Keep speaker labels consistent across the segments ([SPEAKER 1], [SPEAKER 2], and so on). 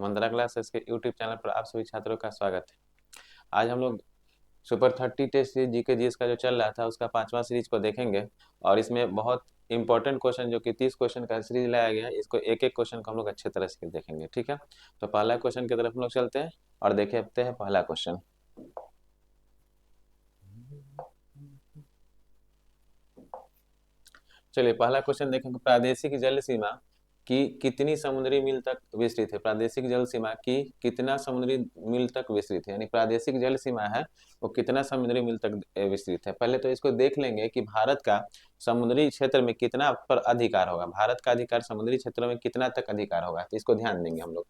[SPEAKER 1] मंत्रा classes के YouTube channel पर आप सभी छात्रों का स्वागत है। आज हम लोग super 30 test series GK GS का जो चल रहा था उसका 5वां सीरीज को देखेंगे और इसमें बहुत इंपॉर्टेंट क्वेश्चन जो कि 30 क्वेश्चन का सीरीज लाया गया है, इसको एक एक क्वेश्चन को हम लोग अच्छे तरह से देखेंगे। ठीक है, तो पहला क्वेश्चन की तरफ हम लोग चलते हैं और देखते हैं पहला क्वेश्चन। चलिए पहला क्वेश्चन देखेंगे। प्रादेशिक जल सीमा की कितनी समुद्री मील तक विस्तृत है? प्रादेशिक जल सीमा की कितना समुद्री मील तक विस्तृत है, यानी प्रादेशिक जल सीमा है वो कितना समुद्री मील तक विस्तृत है। पहले तो इसको देख लेंगे कि भारत का समुद्री क्षेत्र में कितना पर अधिकार होगा, भारत का अधिकार समुद्री क्षेत्र में कितना तक अधिकार होगा, तो इसको ध्यान देंगे हम लोग।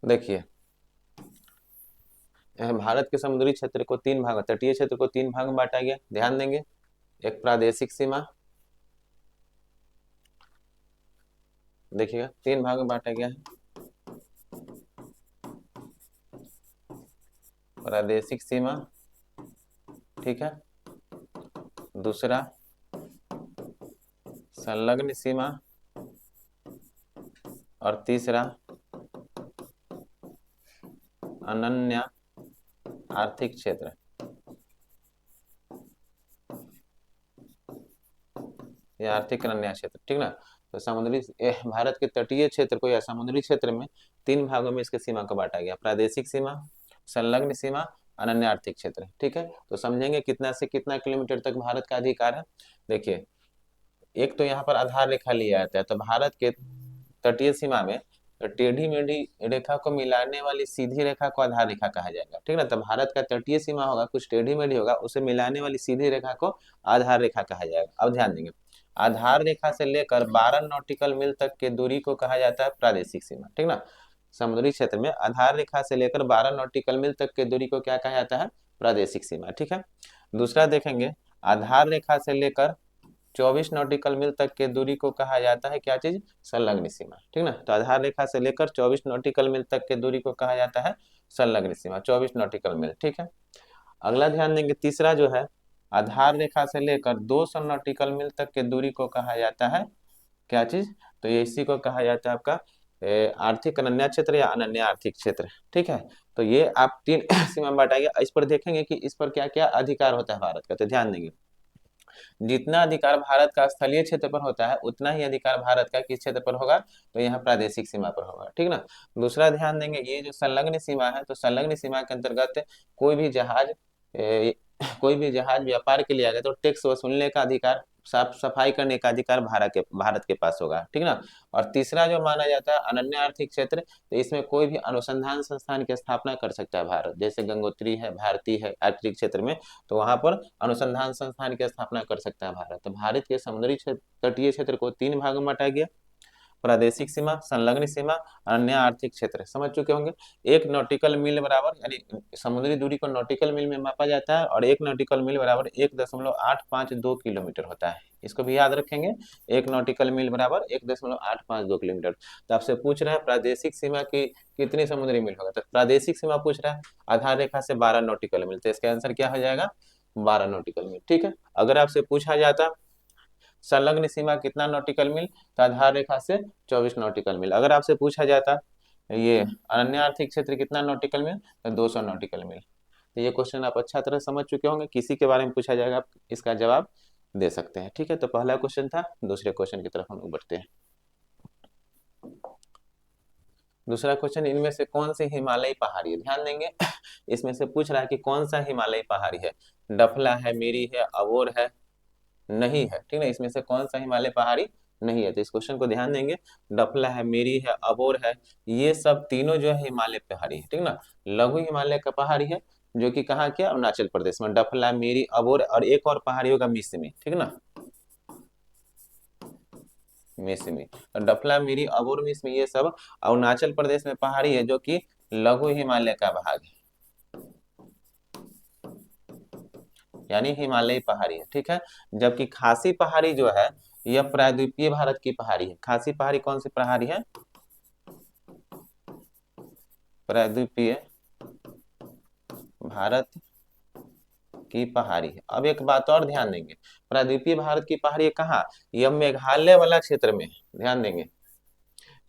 [SPEAKER 1] देखिए भारत के समुद्री क्षेत्र को तीन भाग, तटीय क्षेत्र को तीन भाग में बांटा गया। ध्यान देंगे, एक प्रादेशिक सीमा, देखिएगा तीन भाग में बांटा गया है। प्रादेशिक सीमा, ठीक है, दूसरा संलग्न सीमा और तीसरा अनन्य आर्थिक क्षेत्र। या आर्थिक अनन्य क्षेत्र, ठीक ना। तो समुद्री भारत के तटीय क्षेत्र को या समुद्री क्षेत्र में तीन भागों में इसके सीमा को बांटा गया, प्रादेशिक सीमा, संलग्न सीमा, अनन्य आर्थिक क्षेत्र। ठीक है, तो समझेंगे कितना से कितना किलोमीटर तक भारत का अधिकार है। देखिए एक तो यहाँ पर आधार रेखा लिया जाता है, तो भारत के तटीय सीमा में टेढ़ी मेढ़ी रेखा को मिलाने वाली सीधी रेखा को आधार रेखा कहा जाएगा। ठीक ना, तो भारत का तटीय सीमा होगा कुछ टेढ़ी मेढ़ी होगा, उसे मिलाने वाली सीधी रेखा को आधार रेखा कहा जाएगा। अब ध्यान देंगे, आधार रेखा से लेकर 12 नॉटिकल मील तक के दूरी को कहा जाता है प्रादेशिक सीमा। ठीक ना, समुद्री क्षेत्र में आधार रेखा से लेकर 12 नॉटिकल मील तक के दूरी को क्या कहा जाता है? प्रादेशिक सीमा। ठीक है, दूसरा देखेंगे, आधार रेखा से लेकर 24 नॉटिकल मील तक के दूरी को कहा जाता है क्या चीज? संलग्न सीमा। ठीक ना, तो आधार रेखा से लेकर 24 नॉटिकल मील तक के दूरी को कहा जाता है संलग्न सीमा, 24 नॉटिकल मील। ठीक है, अगला ध्यान देंगे, तीसरा जो है आधार रेखा से लेकर 200 नॉटिकल मील तक के दूरी को कहा जाता है क्या चीज? तो ये इसी को कहा जाता है आपका आर्थिक अनन्य क्षेत्र या अनन्य आर्थिक क्षेत्र। ठीक है, तो ये आप तीन सीमा में बांटा गया। इस पर देखेंगे कि इस पर क्या क्या अधिकार होता है भारत का, तो ध्यान देंगे जितना अधिकार भारत का स्थलीय क्षेत्र पर होता है उतना ही अधिकार भारत का किस क्षेत्र पर होगा? तो यहाँ प्रादेशिक सीमा पर होगा। ठीक ना, दूसरा ध्यान देंगे, ये जो संलग्न सीमा है, तो संलग्न सीमा के अंतर्गत कोई भी जहाज व्यापार के लिए आ गया तो टैक्स वसूलने का अधिकार, साफ सफाई करने का अधिकार भारत के पास होगा। ठीक ना, और तीसरा जो माना जाता है अनन्य आर्थिक क्षेत्र, तो इसमें कोई भी अनुसंधान संस्थान की स्थापना कर सकता है भारत, जैसे गंगोत्री है, भारती है आर्कटिक क्षेत्र में, तो वहां पर अनुसंधान संस्थान की स्थापना कर सकता है भारत। तो भारत के समुद्री तटीय क्षेत्र को तीन भागों में बांटा गया, प्रादेशिक सीमा, संलग्न सीमा, अन्य आर्थिक क्षेत्र। समझ चुके होंगे, एक नॉटिकल मील बराबर, यानी समुद्री दूरी को नॉटिकल मील में मापा जाता है और एक नॉटिकल मील बराबर 1.852 किलोमीटर होता है। इसको भी याद रखेंगे, एक नॉटिकल मील बराबर 1.852 किलोमीटर। तो आपसे पूछ रहा है प्रादेशिक सीमा की कितनी समुद्री मील होगा, तो प्रादेशिक सीमा पूछ रहा है आधार रेखा से 12 नॉटिकल मील, तो इसका आंसर क्या हो जाएगा? 12 नॉटिकल मील। ठीक है, अगर आपसे पूछा जाता संलग्न सीमा कितना नॉटिकल मील, तो आधार रेखा से 24 नॉटिकल मील। अगर आपसे पूछा जाता ये अनन्य आर्थिक क्षेत्र कितना नॉटिकल मील, तो 200 नॉटिकल मील। तो ये क्वेश्चन आप अच्छा तरह समझ चुके होंगे, किसी के बारे में पूछा जाएगा आप इसका जवाब दे सकते हैं। ठीक है, तो पहला क्वेश्चन था, दूसरे क्वेश्चन की तरफ हम लोग बढ़ते हैं। दूसरा क्वेश्चन, इनमें से कौन सी हिमालयी पहाड़ी है? ध्यान देंगे इसमें से पूछ रहा है कि कौन सा हिमालयी पहाड़ी है, डफला है, मेरी है, अबोर है, नहीं है। ठीक है, इसमें से कौन सा हिमालय पहाड़ी नहीं है? तो इस क्वेश्चन को ध्यान देंगे, डफला है, मेरी है, अबोर है, ये सब तीनों जो है हिमालय पहाड़ी है। ठीक ना, लघु हिमालय का पहाड़ी है जो कि कहाँ क्या? अरुणाचल प्रदेश में, डफला, मेरी, अबोर, और एक और पहाड़ी होगा मिसमी। ठीक ना, मिसमी, तो डफला, मेरी, अबोर, मिसमी, ये सब अरुणाचल प्रदेश में पहाड़ी है जो कि लघु हिमालय का भाग है, यानी हिमालयी पहाड़ी है। ठीक है, जबकि खासी पहाड़ी जो है यह प्रायद्वीपीय भारत की पहाड़ी है। खासी पहाड़ी कौन सी पहाड़ी है? प्रायद्वीपीय भारत की पहाड़ी है। अब एक बात और ध्यान देंगे, प्रायद्वीपीय भारत की पहाड़ी कहाँ, यह मेघालय वाला क्षेत्र में है। ध्यान देंगे,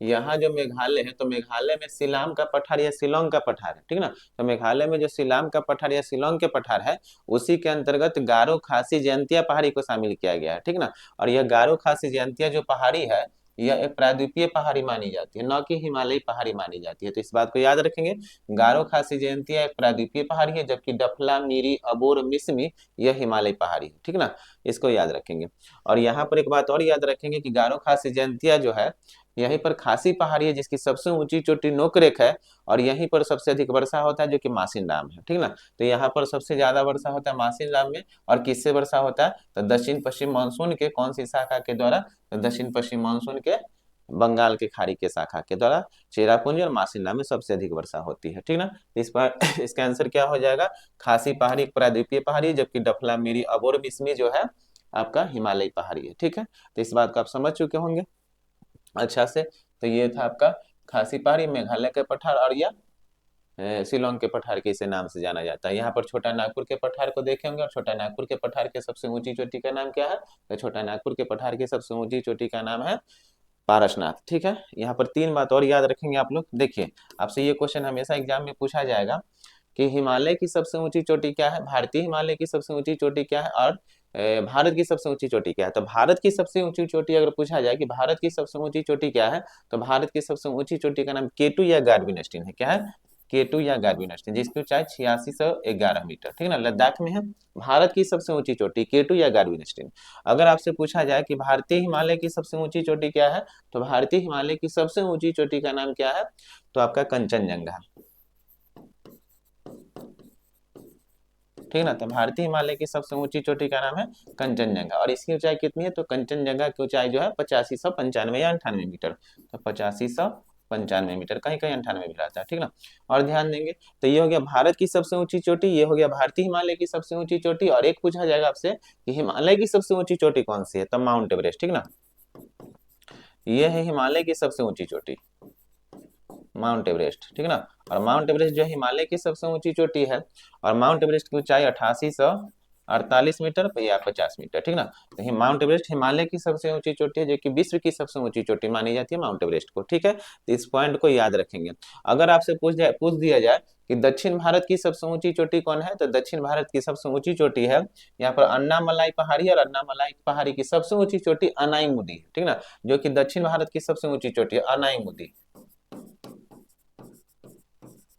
[SPEAKER 1] यहाँ जो मेघालय है, तो मेघालय में सिलाम का पठार या शिलोंग का पठार है, ठीक ना। तो मेघालय में जो सिलाम का पठार या शिलोंग के पठार है, उसी के अंतर्गत गारो खासी जयंतिया पहाड़ी को शामिल किया गया है, ठीक ना। और यह गारो खासी जयंतिया जो पहाड़ी है, यह एक प्रायद्वीपीय पहाड़ी मानी जाती है, न कि हिमालयी पहाड़ी मानी जाती है। तो इस बात को याद रखेंगे, गारो खासी जयंतिया एक प्रायद्वीपीय पहाड़ी है, जबकि डफला, मिरी, अबोर, मिसमी यह हिमालयी पहाड़ी है, ठीक ना। इसको याद रखेंगे। और यहाँ पर एक बात और याद रखेंगे कि गारो खासी जयंतिया जो है, यहीं पर खासी पहाड़ी है, जिसकी सबसे ऊंची चोटी नोकरेक है, और यहीं पर सबसे अधिक वर्षा होता है, जो कि मासिनराम है, ठीक ना। तो यहाँ पर सबसे ज्यादा वर्षा होता है मासिनराम में। और किससे वर्षा होता है, तो दक्षिण पश्चिम मानसून के कौन सी शाखा के द्वारा, तो दक्षिण पश्चिम मानसून के बंगाल के खाड़ी के शाखा के द्वारा चेरापूंजी और मासिनराम में सबसे अधिक वर्षा होती है, ठीक ना। इस पर इसका आंसर क्या हो जाएगा, खासी पहाड़ी प्रायद्वीपीय पहाड़ी, जबकि डफला, मिरी, अबोर, बिस्मी जो है आपका हिमालयी पहाड़ी है, ठीक है। तो इस बात को आप समझ चुके होंगे अच्छा से। तो ये था आपका खासी पहाड़ी, मेघालय के पठार, और यह शिलोंग के पठार के इसे नाम से जाना जाता है। यहाँ पर छोटा नागपुर के पठार को देखे होंगे, और छोटा नागपुर के पठार के सबसे ऊंची चोटी का नाम क्या है, तो छोटा नागपुर के पठार की सबसे ऊंची चोटी का नाम है पारसनाथ, ठीक है। यहाँ पर तीन बात और याद रखेंगे आप लोग। देखिए, आपसे ये क्वेश्चन हमेशा एग्जाम में पूछा जाएगा कि हिमालय की सबसे ऊंची चोटी क्या है, भारतीय हिमालय की सबसे ऊंची चोटी क्या है, और भारत की सबसे ऊंची चोटी क्या है। तो भारत की सबसे ऊंची चोटी अगर पूछा जाए कि भारत की सबसे ऊंची चोटी क्या है, तो भारत की सबसे ऊंची चोटी का नाम केटू या गार्विनेस्टीन है। क्या है, केटू या गार्विनेस्टीन, जिसकी ऊंचाई 8611 मीटर, ठीक ना, लद्दाख में है। भारत की सबसे ऊंची चोटी केटू या गार्विनेस्टीन। अगर आपसे पूछा जाए कि भारतीय हिमालय की सबसे ऊंची चोटी क्या है, तो भारतीय हिमालय की सबसे ऊंची चोटी का नाम क्या है, तो आपका कंचनजंगा, ठीक ना। तो भारतीय हिमालय की सबसे ऊंची चोटी का नाम है कंचनजंगा, और इसकी ऊंचाई कितनी है, तो कंचनजंगा की ऊंचाई जो है 8595 या 98 मीटर। तो 8595 मीटर, कहीं कहीं 98 भी रहता है, ठीक ना। और ध्यान देंगे, तो ये हो गया भारत की सबसे ऊंची चोटी, ये हो गया भारतीय हिमालय की सबसे ऊंची चोटी। और एक पूछा जाएगा आपसे कि हिमालय की सबसे ऊंची चोटी कौन सी है, तो माउंट एवरेस्ट, ठीक ना। ये है हिमालय की सबसे ऊंची चोटी, माउंट एवरेस्ट, ठीक ना। और माउंट एवरेस्ट जो हिमालय की सबसे ऊंची चोटी है, और माउंट एवरेस्ट की ऊंचाई 8848 मीटर या 50 मीटर, ठीक ना। तो माउंट एवरेस्ट हिमालय की सबसे ऊंची चोटी है, जो कि विश्व की सबसे ऊंची चोटी मानी जाती है माउंट एवरेस्ट को, ठीक है। तो इस पॉइंट को याद रखेंगे। अगर आपसे पूछ दिया जाए कि दक्षिण भारत की सबसे ऊंची चोटी कौन है, तो दक्षिण भारत की सबसे ऊंची चोटी है यहाँ पर अन्नामलाई पहाड़ी, और अन्नामलाई पहाड़ी की सबसे ऊंची चोटी अनाईमुदी है, ठीक ना। जो कि दक्षिण भारत की सबसे ऊंची चोटी है अनाईमुदी,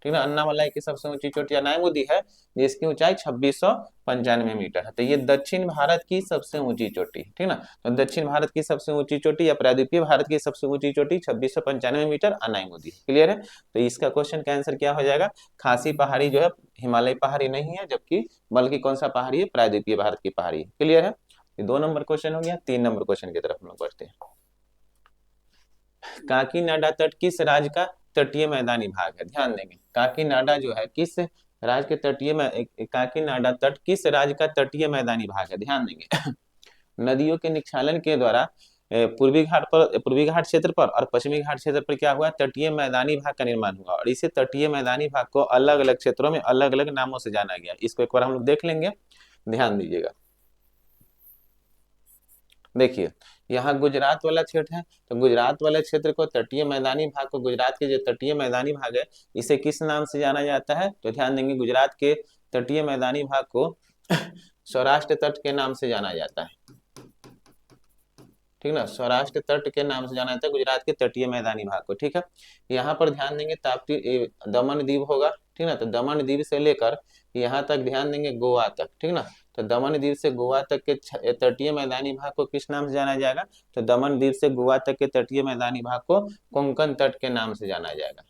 [SPEAKER 1] ठीक है। अन्नामलाई की सबसे ऊंची चोटी अनाईमुदी है, जिसकी ऊंचाई 2695 मीटर है। तो ये दक्षिण भारत की सबसे ऊंची चोटी, ठीक ना। तो दक्षिण भारत की सबसे ऊंची चोटी या प्रायद्वीपीय भारत की सबसे ऊंची चोटी 2695 मीटर अनाईमुदी, क्लियर है। तो इसका क्वेश्चन का आंसर क्या हो जाएगा, खासी पहाड़ी जो है हिमालय पहाड़ी नहीं है, जबकि बल्कि कौन सा पहाड़ी है, प्रायद्वीपीय भारत की पहाड़ी है, क्लियर है। ये 2 नंबर क्वेश्चन हो गया। 3 नंबर क्वेश्चन की तरफ हम लोग बढ़ते हैं। काकीनाडा तट किस राज्य का तटीय मैदानी भाग है, ध्यान देंगे। काकीनाडा जो है किस राज्य के तटीय में, काकीनाडा तट किस राज्य का तटीय मैदानी भाग है, ध्यान देंगे। नदियों के निक्षालन के द्वारा पूर्वी घाट क्षेत्र पर और पश्चिमी घाट क्षेत्र पर क्या हुआ, तटीय मैदानी भाग का निर्माण हुआ, और इसे तटीय मैदानी भाग को अलग अलग क्षेत्रों में अलग अलग नामों से जाना गया। इसको एक बार हम लोग देख लेंगे, ध्यान दीजिएगा। देखिए, यहाँ गुजरात वाला क्षेत्र है, तो गुजरात वाले क्षेत्र को तटीय मैदानी भाग को, गुजरात के जो तटीय मैदानी भाग है, इसे किस नाम से जाना जाता है, तो ध्यान देंगे गुजरात के तटीय मैदानी भाग को सौराष्ट्र तट के नाम से जाना जाता है, ठीक ना। सौराष्ट्र तट के नाम से जाना जाता है गुजरात के तटीय मैदानी भाग को, ठीक है। यहाँ पर ध्यान देंगे ताप्ती दमन द्वीप होगा, ठीक ना। तो दमन द्वीप से लेकर यहाँ तक ध्यान देंगे गोवा तक, ठीक ना। तो दमन द्वीप से गोवा तक के तटीय मैदानी भाग को किस नाम से जाना जाएगा, तो दमन द्वीप से गोवा तक के तटीय मैदानी भाग को कोंकण तट के नाम से जाना जाएगा,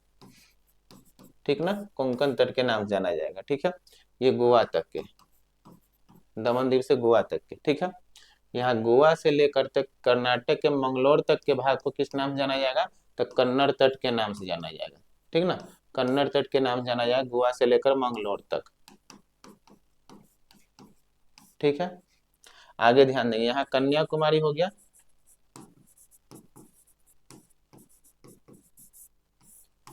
[SPEAKER 1] ठीक ना। कोंकण तट के नाम से जाना जाएगा, ठीक है। ये गोवा तक के, दमन द्वीप से गोवा तक के, ठीक है। यहाँ गोवा से लेकर तक कर्नाटक के मंगलोर तक के भाग को किस नाम से जाना जाएगा, तो कन्नड़ तट के नाम से जाना जाएगा, ठीक ना। कन्नड़ तट के नाम से जाना जाएगा गोवा से लेकर मंगलोर तक, ठीक है। आगे ध्यान देंगे, यहाँ कन्याकुमारी हो गया,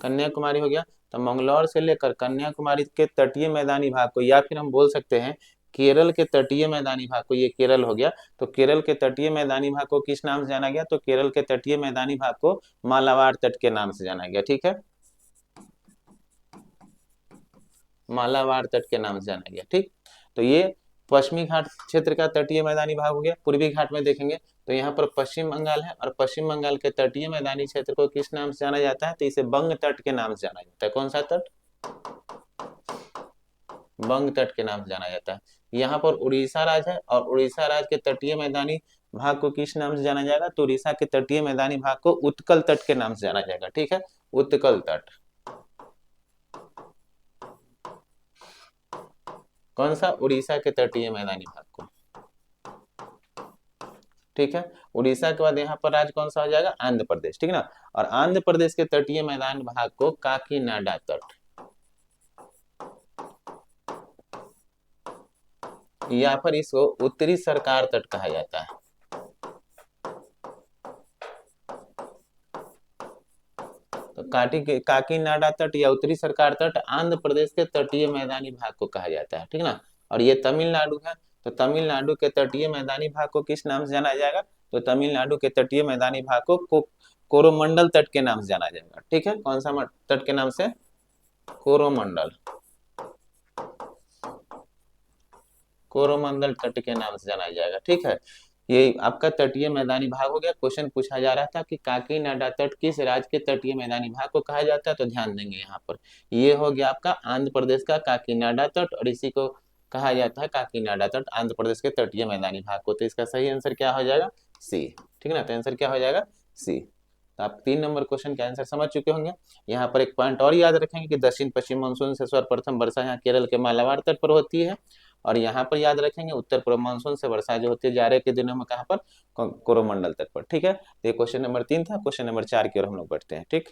[SPEAKER 1] कन्याकुमारी हो गया। तो मंगलौर से लेकर कन्याकुमारी के तटीय मैदानी भाग को, या फिर हम बोल सकते हैं केरल के तटीय मैदानी भाग को, ये केरल हो गया, तो केरल के तटीय मैदानी भाग को किस नाम से जाना गया? तो केरल के तटीय मैदानी भाग को मालाबार तट के नाम से जाना गया। ठीक है, मालाबार तट के नाम से जाना गया। ठीक, तो ये पश्चिमी घाट क्षेत्र का तटीय मैदानी भाग हो गया। पूर्वी घाट में देखेंगे तो यहाँ पर पश्चिम बंगाल है, और पश्चिम बंगाल के तटीय मैदानी क्षेत्र को किस नाम से जाना जाता है? तो इसे बंग तट के नाम से जाना जाता है। कौन सा तट? बंग तट के नाम से जाना जाता है। यहाँ पर उड़ीसा राज्य है, और उड़ीसा राज्य के तटीय मैदानी भाग को किस नाम से जाना जाएगा? तो उड़ीसा के तटीय मैदानी भाग को उत्कल तट के नाम से जाना जाएगा। ठीक है, उत्कल तट। कौन सा? उड़ीसा के तटीय मैदानी भाग को। ठीक है, उड़ीसा के बाद यहाँ पर राज्य कौन सा हो जाएगा? आंध्र प्रदेश। ठीक है ना, और आंध्र प्रदेश के तटीय मैदान भाग को काकीनाडा तट, या फिर इसको उत्तरी सरकार तट कहा जाता है। तो काकीनाडा तट या उत्तरी सरकार तट आंध्र प्रदेश के तटीय मैदानी भाग को कहा जाता है। ठीक है ना, और ये तमिलनाडु है, तो तमिलनाडु के तटीय मैदानी भाग को किस नाम से जाना जाएगा? तो तमिलनाडु के तटीय मैदानी भाग को कोरोमंडल तट के नाम से जाना जाएगा। ठीक है, कौन सा तट के नाम से? कोरोमंडल, कोरोमंडल तट के नाम से जाना जाएगा। ठीक है, ये आपका तटीय मैदानी भाग हो गया। क्वेश्चन पूछा जा रहा था कि काकीनाडा तट किस राज्य के तटीय मैदानी भाग को कहा जाता है? तो ध्यान देंगे यहाँ पर, ये हो गया आपका आंध्र प्रदेश का काकीनाडा तट, और इसी को कहा जाता है काकीनाडा तट आंध्र प्रदेश के तटीय मैदानी भाग को। तो इसका सही आंसर क्या हो जाएगा? सी। ठीक है ना, तो आंसर क्या हो जाएगा? सी। तो आप 3 नंबर क्वेश्चन का आंसर समझ चुके होंगे। यहाँ पर एक पॉइंट और याद रखेंगे कि दक्षिण पश्चिम मानसून से सर्वप्रथम वर्षा यहाँ केरल के मालाबार तट पर होती है, और यहाँ पर याद रखेंगे उत्तर पूर्व मानसून से वर्षा जो होती है जाड़े के दिनों में कहाँ पर? कोरोमंडल तट पर। ठीक है, तो ये क्वेश्चन नंबर 3 था। क्वेश्चन नंबर 4 की ओर हम लोग बढ़ते हैं। ठीक,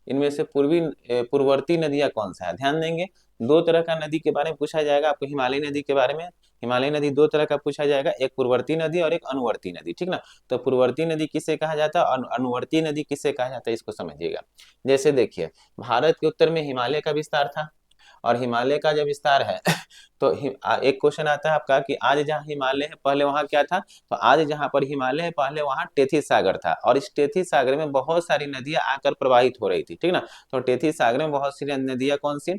[SPEAKER 1] इनमें से पूर्ववर्ती नदियां कौन सा है? ध्यान देंगे, 2 तरह का नदी के बारे में पूछा जाएगा आपको। हिमालयी नदी के बारे में, हिमालयी नदी 2 तरह का पूछा जाएगा, एक पूर्ववर्ती नदी और एक अनुवर्ती नदी। ठीक ना, तो पूर्ववर्ती नदी किसे कहा जाता है और अनुवर्ती नदी किसे कहा जाता है, इसको समझिएगा। जैसे देखिए, भारत के उत्तर में हिमालय का विस्तार था, और हिमालय का जब विस्तार है तो एक क्वेश्चन आता है आपका कि आज जहाँ हिमालय है पहले वहां क्या था? तो आज जहां पर हिमालय है पहले वहां टेथिस सागर था, और इस टेथिस सागर में बहुत सारी नदियां आकर प्रवाहित हो रही थी। ठीक ना, तो टेथिस सागर में बहुत सी नदियां, कौन सी?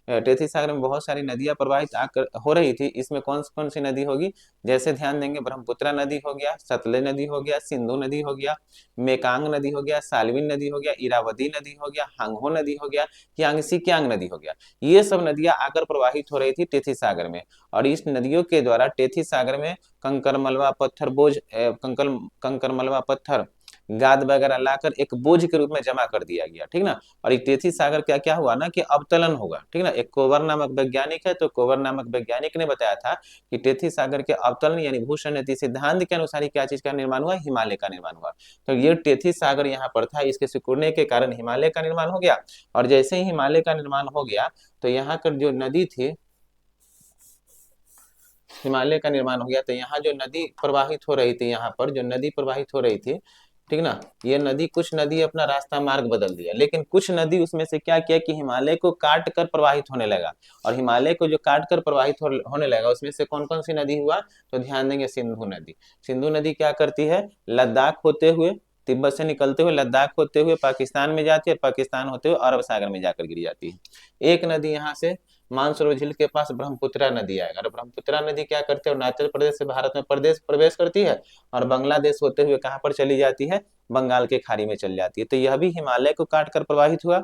[SPEAKER 1] टेथिस सागर में बहुत सारी नदियां प्रवाहित आकर हो रही थी। इसमें कौन सी नदी होगी? जैसे ध्यान देंगे, ब्रह्मपुत्र नदी हो गया, सतलज नदी हो गया, सिंधु नदी हो गया, मेकांग नदी हो गया, साल्विन नदी हो गया, इरावदी नदी हो गया, हांगहो नदी हो गया, यांगसी क्यांग नदी हो गया। ये सब नदियां आकर प्रवाहित हो रही थी टेथी सागर में, और इस नदियों के द्वारा टेथी सागर में कंकर मलबा पत्थर बोझ कंकर मलबा पत्थर गाद वगैरह लाकर एक बोझ के रूप में जमा कर दिया गया। ठीक ना, और एक टेथी सागर क्या क्या हुआ ना कि अवतलन होगा। ठीक ना, एक कोवर नामक वैज्ञानिक है, तो कोवर नामक वैज्ञानिक ने बताया था कि टेथी सागर के अवतलन यानी भूसंयति सिद्धांत के अनुसार क्या चीज का निर्माण हुआ? हिमालय का निर्माण हुआ। तो ये टेथी सागर यहाँ पर था, इसके सिकुड़ने के कारण हिमालय का निर्माण हो गया, और जैसे ही हिमालय का निर्माण हो गया तो यहाँ कर जो नदी थी, हिमालय का निर्माण हो गया, तो यहाँ जो नदी प्रवाहित हो रही थी, यहाँ पर जो नदी प्रवाहित हो रही थी, ठीक ना, ये नदी, कुछ नदी अपना रास्ता मार्ग बदल दिया, लेकिन कुछ नदी उसमें से क्या किया कि हिमालय को काट कर प्रवाहित होने लगा, और हिमालय को जो काट कर प्रवाहित होने लगा उसमें से कौन कौन सी नदी हुआ? तो ध्यान देंगे, सिंधु नदी। सिंधु नदी क्या करती है? लद्दाख होते हुए, तिब्बत से निकलते हुए लद्दाख होते हुए पाकिस्तान में जाती है, पाकिस्तान होते हुए अरब सागर में जाकर गिर जाती है। एक नदी यहाँ से मानसरोवर झील के पास ब्रह्मपुत्रा नदी आएगा, और ब्रह्मपुत्रा नदी क्या करती है? अरुणाचल प्रदेश से भारत में प्रवेश करती है, और बांग्लादेश होते हुए कहाँ पर चली जाती है? बंगाल के खाड़ी में चली जाती है। तो यह भी हिमालय को काट कर प्रवाहित हुआ,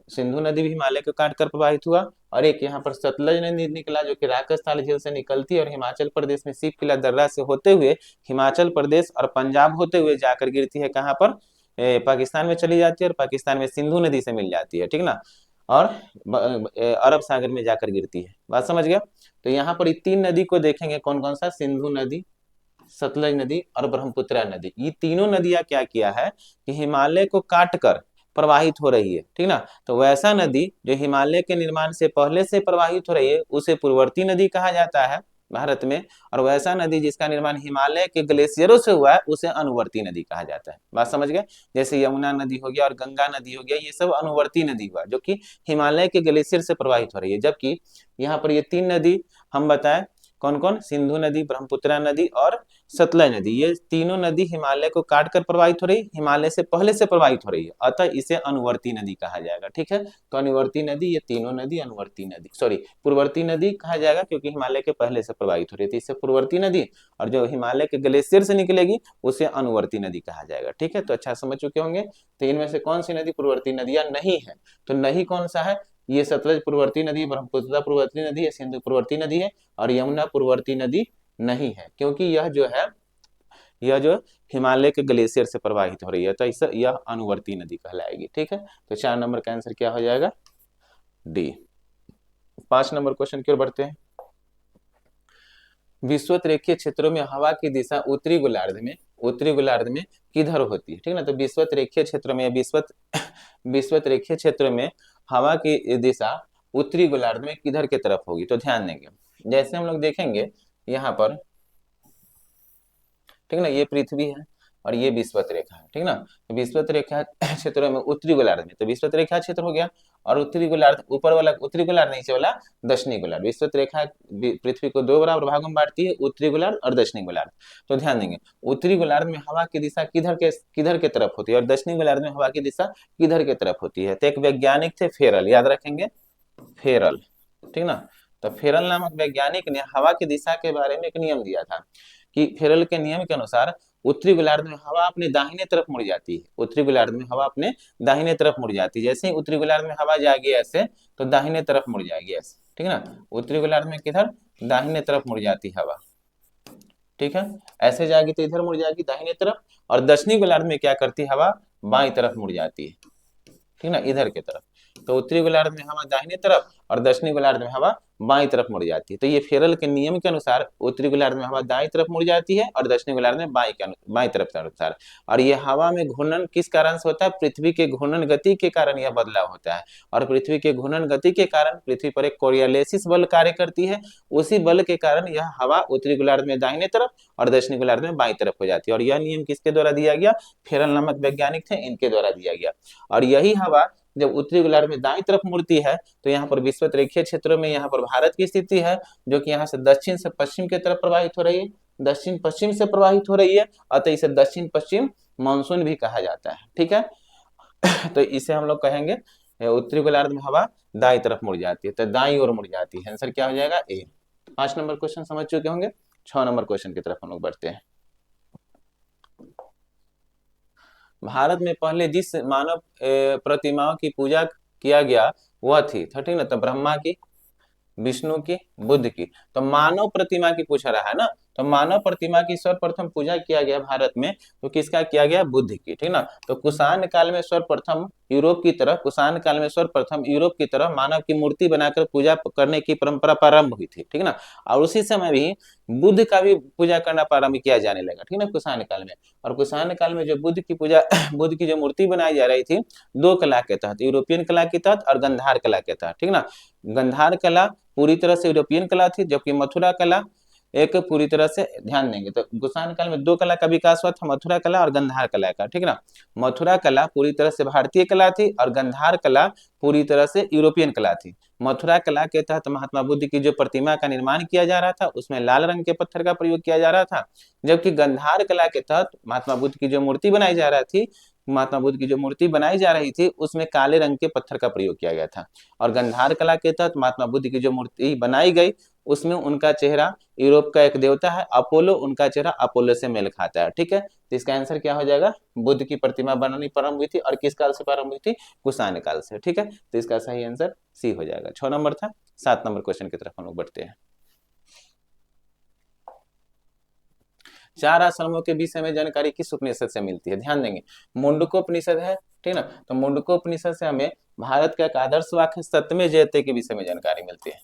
[SPEAKER 1] सिंधु नदी भी हिमालय को काट कर प्रवाहित हुआ। और एक यहाँ पर सतलज नदी निकला जो कि राकस्थान झील से निकलती है और हिमाचल प्रदेश में सिप किला दर्रा से होते हुए हिमाचल प्रदेश और पंजाब होते हुए जाकर गिरती है कहाँ पर? पाकिस्तान में चली जाती है, और पाकिस्तान में सिंधु नदी से मिल जाती है। ठीक ना, और अरब सागर में जाकर गिरती है। बात समझ गया? तो यहाँ पर 3 नदी को देखेंगे, कौन कौन सा? सिंधु नदी, सतलज नदी और ब्रह्मपुत्रा नदी। ये तीनों नदियां क्या किया है कि हिमालय को काट कर प्रवाहित हो रही है। ठीक ना, तो वैसा नदी जो हिमालय के निर्माण से पहले से प्रवाहित हो रही है उसे पूर्ववर्ती नदी कहा जाता है, भारत में, और वैसा नदी जिसका निर्माण हिमालय के ग्लेशियरों से हुआ है उसे अनुवर्ती नदी कहा जाता है। बात समझ गए? जैसे यमुना नदी हो गया और गंगा नदी हो गया, ये सब अनुवर्ती नदी हुआ जो कि हिमालय के ग्लेशियर से प्रवाहित हो रही है। जबकि यहाँ पर ये तीन नदी हम बताएं कौन कौन, सिंधु नदी, ब्रह्मपुत्रा नदी और सतलज नदी, ये तीनों नदी हिमालय को काट कर प्रवाहित हो रही, हिमालय से पहले से प्रवाहित हो रही है, अतः इसे अनुवर्ती नदी कहा जाएगा। ठीक है, तो अनुवर्ती नदी, ये तीनों नदी अनुवर्ती नदी, सॉरी पूर्ववर्ती नदी कहा जाएगा क्योंकि हिमालय के पहले से प्रवाहित हो रही थी, इसे पूर्ववर्ती नदी, और जो हिमालय के ग्लेशियर से निकलेगी उसे अनुवर्ती नदी कहा जाएगा। ठीक है, तो अच्छा समझ चुके होंगे। तो इनमें से कौन सी नदी पूर्ववर्ती नदियां नहीं है? तो नहीं कौन सा है? ये सतलज पूर्ववर्ती नदी, ब्रह्मपुत्र पूर्ववर्ती नदी है, सिंधु पूर्ववर्ती नदी है, और यमुना पूर्ववर्ती नदी नहीं है, क्योंकि यह जो है, यह जो हिमालय के ग्लेशियर से प्रवाहित हो रही है, तो इसे यह अनुवर्ती नदी कहलाएगी। ठीक है, तो 4 नंबर का आंसर क्या हो जाएगा? डी। 5 नंबर क्वेश्चन की ओर बढ़ते हैं। विषुवत रेखीय क्षेत्रों में हवा की दिशा उत्तरी गोलार्ध में किधर होती है? ठीक है ना, तो विषुवत रेखीय क्षेत्र में विषुवत रेखीय क्षेत्र में हवा की दिशा उत्तरी गोलार्ध में किधर के तरफ होगी? तो ध्यान देंगे, जैसे हम लोग देखेंगे यहाँ पर, ठीक ना, ये पृथ्वी है और ये विषुवत रेखा है। ठीक ना, तो विषुवत रेखा क्षेत्र में उत्तरी गोलार्ध में, तो विषुवत रेखा क्षेत्र हो गया, और उत्तरी गोलार्ध, ऊपर वाला उत्तरी गोलार्ध, नीचे वाला दक्षिणी गोलार्ध। विषुवत रेखा पृथ्वी को 2 बराबर भागों में बांटती है, उत्तरी गोलार्ध और दक्षिणी गोलार्ध। तो ध्यान देंगे, उत्तरी गोलार्ध में हवा की दिशा किधर के तरफ होती है, और दक्षिणी गोलार्ध में हवा की दिशा किधर के तरफ होती है? तो एक वैज्ञानिक थे फेरल, याद रखेंगे, फेरल। ठीक ना, तो फेरल नामक वैज्ञानिक ने हवा की दिशा के बारे में एक नियम दिया था कि फेरल के नियम के अनुसार उत्तरी गोलार्ध में हवा अपने दाहिने तरफ मुड़ जाती है, उत्तरी गोलार्ध में हवा अपने दाहिने तरफ मुड़ जाती है। जैसे ही उत्तरी गोलार्ध में हवा जाएगी ऐसे, तो दाहिने तरफ मुड़ जाएगी ऐसे। ठीक है ना, उत्तरी गोलार्ध में किधर? दाहिने तरफ मुड़ जाती हवा। ठीक है, ऐसे जाएगी तो इधर मुड़ जाएगी दाहिने तरफ, और दक्षिणी गोलार्ध में क्या करती हवा? बाईं तरफ मुड़ जाती है। ठीक ना, इधर की तरफ। तो उत्तरी गोलार्ध में हवा दाहिने तरफ और दक्षिणी गोलार्ध में हवा बाईं तरफ मुड़ जाती है। तो ये फेरल के नियम के अनुसार उत्तरी गोलार्ध में हवा दाईं तरफ मुड़ जाती है और दक्षिणी गोलार्ध में बाईं तरफ के अनुसार। और ये हवा में घूर्णन किस कारण से होता है? पृथ्वी के घूर्णन गति के कारण यह बदलाव होता है, और पृथ्वी के घूर्णन गति के कारण पृथ्वी पर एक कोरियोलिस बल कार्य करती है, उसी बल के कारण यह हवा उत्तरी गोलार्ध में दाहिने तरफ और दक्षिणी गोलार्ध में बाईं तरफ हो जाती है। और यह नियम किसके द्वारा दिया गया? फेरल नामक वैज्ञानिक थे, इनके द्वारा दिया गया। और यही हवा जब उत्तरी गोलार्ध में दाईं तरफ मुड़ती है, तो यहाँ पर विषुवत रेखीय क्षेत्रों में यहाँ पर भारत की स्थिति है, जो कि यहाँ से दक्षिण से पश्चिम की तरफ प्रवाहित हो रही है, दक्षिण पश्चिम से प्रवाहित हो रही है, अतः इसे दक्षिण पश्चिम मानसून भी कहा जाता है। ठीक है, तो इसे हम लोग कहेंगे उत्तरी गोलार्ध में हवा दाईं तरफ मुड़ जाती है, तो दाईं ओर मुड़ जाती है। आंसर क्या हो जाएगा? ए। 5 नंबर क्वेश्चन समझ चुके होंगे। 6 नंबर क्वेश्चन की तरफ हम लोग बढ़ते हैं। भारत में पहले जिस मानव प्रतिमाओं की पूजा किया गया वह थी, ठीक ना, तो ब्रह्मा की, विष्णु की, बुद्ध की। तो मानव प्रतिमा की पूछ रहा है ना, तो मानव प्रतिमा की सर्वप्रथम पूजा किया गया भारत में, तो किसका किया गया? बुद्ध की। ठीक ना, तो कुषाण काल में सर्वप्रथम यूरोप की तरफ, कुषाण काल में सर्वप्रथम यूरोप की तरफ मानव की मूर्ति बनाकर पूजा करने की परंपरा प्रारंभ हुई थी। ठीक ना, और उसी समय भी बुद्ध का भी पूजा करना प्रारंभ किया जाने लगा। ठीक ना, कुषाण काल में। और कुषाण काल में जो बुद्ध की पूजा, बुद्ध की जो मूर्ति बनाई जा रही थी, 2 कला के तहत, यूरोपियन कला के तहत और गंधार कला के तहत। ठीक ना, गंधार कला पूरी तरह से यूरोपियन कला थी, जबकि मथुरा कला एक पूरी तरह से, ध्यान देंगे तो कुषाण काल में 2 कला का विकास हुआ था, मथुरा कला और गंधार कला का। ठीक ना, मथुरा कला पूरी तरह से भारतीय कला थी और गंधार कला पूरी तरह से यूरोपियन कला थी। मथुरा कला के तहत महात्मा बुद्ध की जो प्रतिमा का निर्माण किया जा रहा था उसमें लाल रंग के पत्थर का प्रयोग किया जा रहा था, जबकि गंधार कला के तहत महात्मा बुद्ध की जो मूर्ति बनाई जा रही थी, महात्मा बुद्ध की जो मूर्ति बनाई जा रही थी उसमें काले रंग के पत्थर का प्रयोग किया गया था। और गंधार कला के तहत महात्मा बुद्ध की जो मूर्ति बनाई गई उसमें उनका चेहरा, यूरोप का एक देवता है अपोलो, उनका चेहरा अपोलो से मेल खाता है। ठीक है, तो इसका आंसर क्या हो जाएगा? बुद्ध की प्रतिमा बनानी प्रारंभ हुई थी, और किस काल से प्रारंभ हुई थी? कुषाण काल से। ठीक है, तो इसका सही आंसर सी हो जाएगा। 6 नंबर था। 7 नंबर क्वेश्चन की तरफ हम लोग बढ़ते हैं। 4 आश्रमों के विषय में जानकारी किस उपनिषद से मिलती है? ध्यान देंगे, मुंडकोपनिषद है। ठीक ना, तो मुंडकोपनिषद से हमें भारत का एक आदर्श वाक्य सत्यमेव जयते के विषय में जानकारी मिलती है।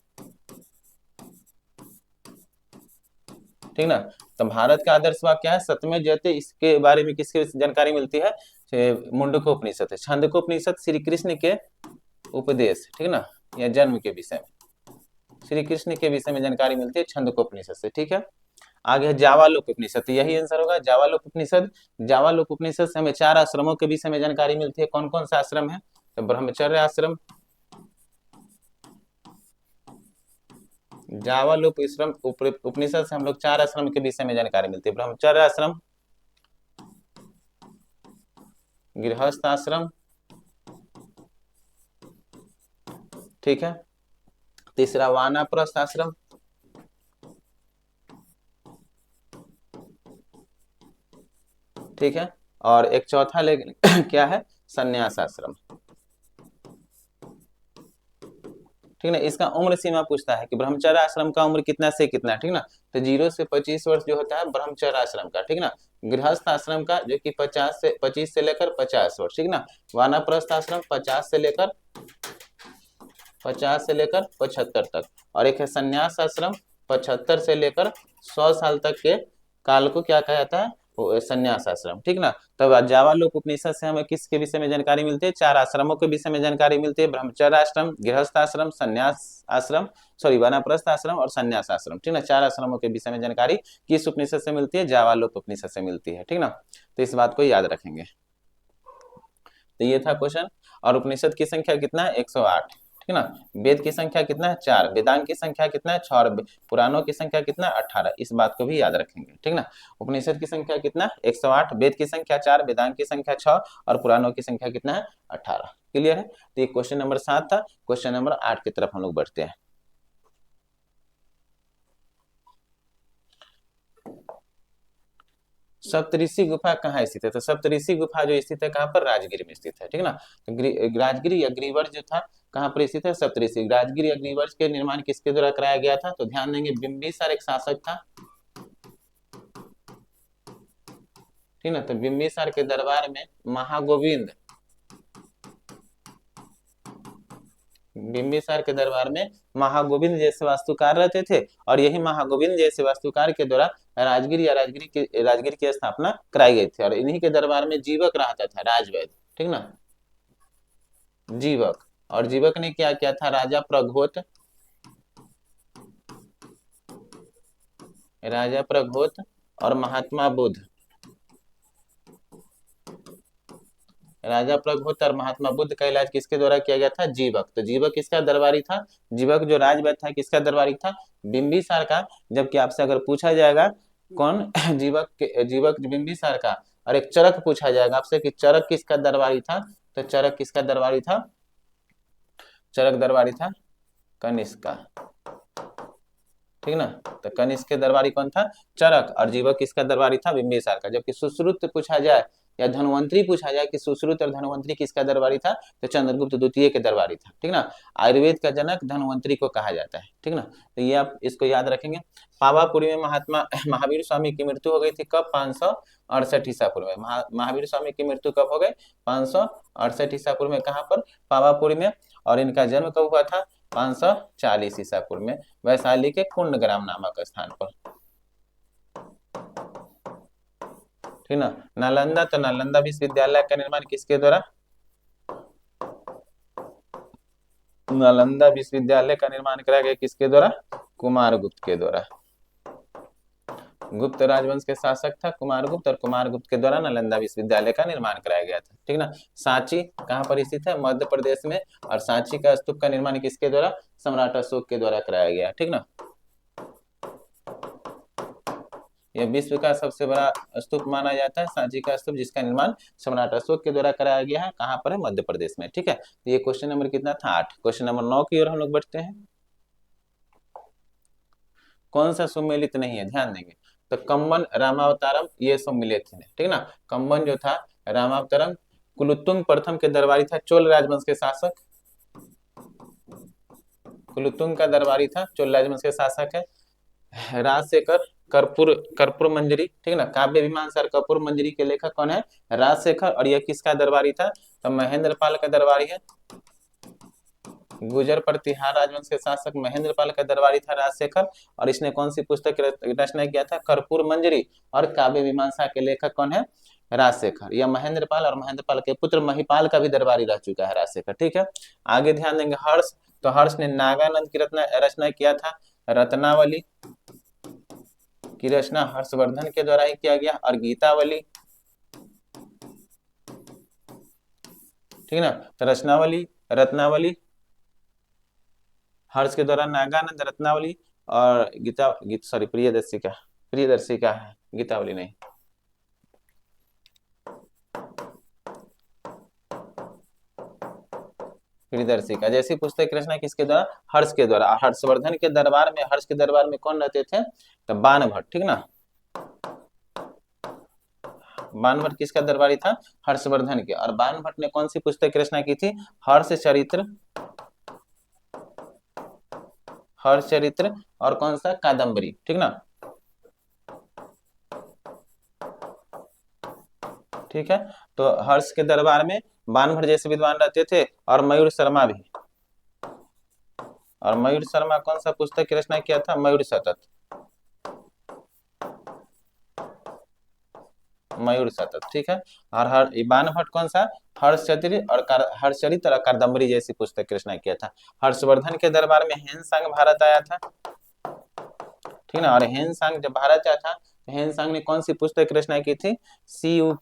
[SPEAKER 1] ठीक ना, तो भारत का आदर्श वाक्य क्या है? सत्यमेव जयते। इसके बारे में किसके जानकारी मिलती है? मुंडकोपनिषद है। छंदकोपनिषद श्री कृष्ण के उपदेश, ठीक ना, या जन्म के विषय में। श्री कृष्ण के विषय में जानकारी मिलती है छंदोपनिषद से। ठीक है, आगे है जावालोक उपनिषद, तो यही आंसर होगा जावालोक उपनिषद। जावालोक उपनिषद से हमें 4 आश्रमों के विषय में जानकारी मिलती है। कौन कौन सा आश्रम है? तो ब्रह्मचर्य आश्रम, जावालोक उपनिषद से हम लोग 4 आश्रम के विषय में जानकारी मिलती है। ब्रह्मचर्य आश्रम, गृहस्थ आश्रम, ठीक है, तीसरा वानप्रस्थ आश्रम, ठीक है, और एक चौथा क्या है? संन्यास आश्रम। ठीक ना, इसका उम्र सीमा पूछता है कि ब्रह्मचर्य आश्रम का उम्र कितना से कितना, ठीक ना, तो 0 से 25 वर्ष जो होता है ब्रह्मचर्य आश्रम का, ठीक ना। गृहस्थ आश्रम का जो कि 25 से लेकर 50 वर्ष, ठीक ना। वानप्रस्थ आश्रम 50 से लेकर 75 तक, और एक है संन्यास आश्रम 75 से लेकर 100 साल तक के काल को क्या कहा जाता है? वो संन्यास आश्रम, ठीक ना। तब जावालोक उपनिषद से हमें किसके विषय में जानकारी मिलती है? 4 आश्रमों के विषय में जानकारी मिलती है। ब्रह्मचर्य आश्रम, गृहस्थ आश्रम, संन्यास आश्रम, सॉरी वानप्रस्थ आश्रम और संन्यास आश्रम, ठीक ना। 4 आश्रमों के विषय में जानकारी किस उपनिषद से मिलती है? जावालोक उपनिषद से मिलती है, ठीक ना। तो इस बात को याद रखेंगे। तो ये था क्वेश्चन। और उपनिषद की संख्या कितना है? 108, ठीक ना। वेद की संख्या कितना है? 4। वेदांग की संख्या कितना है? 6। और पुराणों की संख्या कितना है? 18। इस बात को भी याद रखेंगे, ठीक ना। उपनिषद की संख्या कितना? 108, वेद की संख्या 4, वेदांग की संख्या 6 और पुराणों की संख्या कितना है? 18। क्लियर है? तो ये क्वेश्चन नंबर 7 था। क्वेश्चन नंबर 8 की तरफ हम लोग बढ़ते हैं। सप्तऋषि गुफा कहाँ स्थित है? तो सप्तऋषि गुफा जो स्थित है कहाँ पर? राजगीर में स्थित है, ठीक ना। तो राजगीर या ग्रीवर्ष जो था कहाँ पर स्थित है? सप्तऋषि। राजगीर या ग्रीवर्ष के निर्माण किसके द्वारा कराया गया था? तो ध्यान देंगे, बिंबिसार एक शासक था, ठीक ना। तो बिंबिसार के दरबार में महागोविंद, बिंबिसार के दरबार में महागोविंद जैसे वास्तुकार रहते थे, और यही महागोविंद जैसे वास्तुकार के द्वारा राजगीर की स्थापना कराई गई थी। और इन्हीं के दरबार में जीवक रहता था, राजवैद, ठीक ना, जीवक। और जीवक ने क्या किया था? राजा प्रघोत और महात्मा बुद्ध, राजा प्रघोत और महात्मा बुद्ध का इलाज किसके द्वारा किया गया था? जीवक। तो जीवक किसका दरबारी था? जीवक जो राजवैद्य था किसका दरबारी था? बिंबिसार का। जबकि आपसे अगर पूछा जाएगा कौन जीवक बिंबिसार का, और एक चरक पूछा जाएगा आपसे कि चरक किसका दरबारी था, तो चरक किसका दरबारी था? चरक दरबारी था कनिष्क का, ठीक ना। तो कनिष्क के दरबारी कौन था? चरक। और जीवक किसका दरबारी था? बिंबिसार का। जबकि सुश्रुत पूछा जाए या धनवंतरी पूछा जाए कि सुश्रुत और धनवंतरी किसका दरबारी था, तो चंद्रगुप्त द्वितीय के दरबारी था, ठीक ना। आयुर्वेद का जनक धनवंतरी को कहा जाता है, ठीक ना। तो ये आप इसको याद रखेंगे। पावापुरी में महात्मा महावीर स्वामी की मृत्यु हो गई थी कब? 568 ईसा पूर्व में। महावीर स्वामी की मृत्यु कब हो गई? 568 ईसा पूर्व में। कहाँ पर? पावापुरी में। और इनका जन्म कब हुआ था? 540 ईसा पूर्व में, वैशाली के कुंडग्राम नामक स्थान पर, ठीक ना। नालंदा, तो नालंदा विश्वविद्यालय का निर्माण किसके द्वारा? नालंदा विश्वविद्यालय का निर्माण कराया गया किसके द्वारा? कुमारगुप्त के द्वारा। गुप्त राजवंश के शासक था कुमारगुप्त, और कुमारगुप्त के द्वारा नालंदा विश्वविद्यालय का निर्माण कराया गया था, ठीक ना। सांची कहाँ पर स्थित है? मध्य प्रदेश में। और सांची का स्तूप का निर्माण किसके द्वारा? सम्राट अशोक के द्वारा कराया गया, ठीक ना। यह विश्व का सबसे बड़ा स्तूप माना जाता है, सांची का स्तूप, जिसका निर्माण सम्राट अशोक के द्वारा कराया गया है। कहाँ पर है? मध्य प्रदेश में, ठीक है। तो ये क्वेश्चन नंबर कितना था? 8। क्वेश्चन नंबर 9 की ओर हम लोग बढ़ते हैं। कौन सा सुमेलित नहीं है? ध्यान देंगे। तो कम्बन, रामावतारम, ये सम्मिलित है, ठीक ना। कम्बन जो था, रामावतारम कुलुत्तुंग प्रथम के दरबारी था, चोल राजवंश के शासक। कुलुत्तुंग का दरबारी था, चोल राजवंश के शासक है। राजशेखर कर्पूर मंजरी, ठीक ना। काव्य मीमांसा और कर्पूर मंजरी के लेखक कौन है? राजशेखर। और यह किसका दरबारी था? तो महेंद्रपाल का दरबारी है। गुजर प्रतिहार राजवंश के शासक महेंद्रपाल का दरबारी था राजशेखर। और इसने कौन सी पुस्तक रचना किया था? कर्पूर मंजरी। और काव्य मीमांसा के लेखक कौन है? राजशेखर। यह महेंद्रपाल और महेंद्रपाल के पुत्र महिपाल का भी दरबारी रह चुका है राजशेखर, ठीक है। आगे ध्यान देंगे, हर्ष तो हर्ष ने नागानंद की रचना किया था। रत्नावली की रचना हर्षवर्धन के द्वारा ही किया गया। और गीतावली, ठीक ना, तो रत्नावली हर्ष के द्वारा, नागानंद रत्नावली, और प्रियदर्शी का है, गीतावली नहीं। प्रियदर्शी का। जैसी पुस्तक की रचना किसके द्वारा? हर्ष के द्वारा। हर्षवर्धन के दरबार में, हर्ष के दरबार में कौन रहते थे? तो बाणभट्ट, ठीक ना। बाणभट्ट किसका दरबारी था? हर्षवर्धन के। और बाणभट्ट ने कौन सी पुस्तक की रचना की थी? हर्षचरित्र और कौन सा? कादम्बरी, ठीक ना। ठीक है, तो हर्ष के दरबार में बाणभट्ट जैसे विद्वान रहते थे, और मयूर शर्मा भी। और मयूर शर्मा कौन सा पुस्तक की रचना किया था? मयूर सतत। ठीक है। और बाणभट्ट कौन सा? हर्षचरित्र और कादम्बरी जैसी पुस्तक की रचना किया था। हर्षवर्धन के दरबार में हेनसांग भारत आया था, ठीक ना। और हेनसांग जब भारत आया था, तो हेनसांग ने कौन सी पुस्तक की रचना की थी? सीयू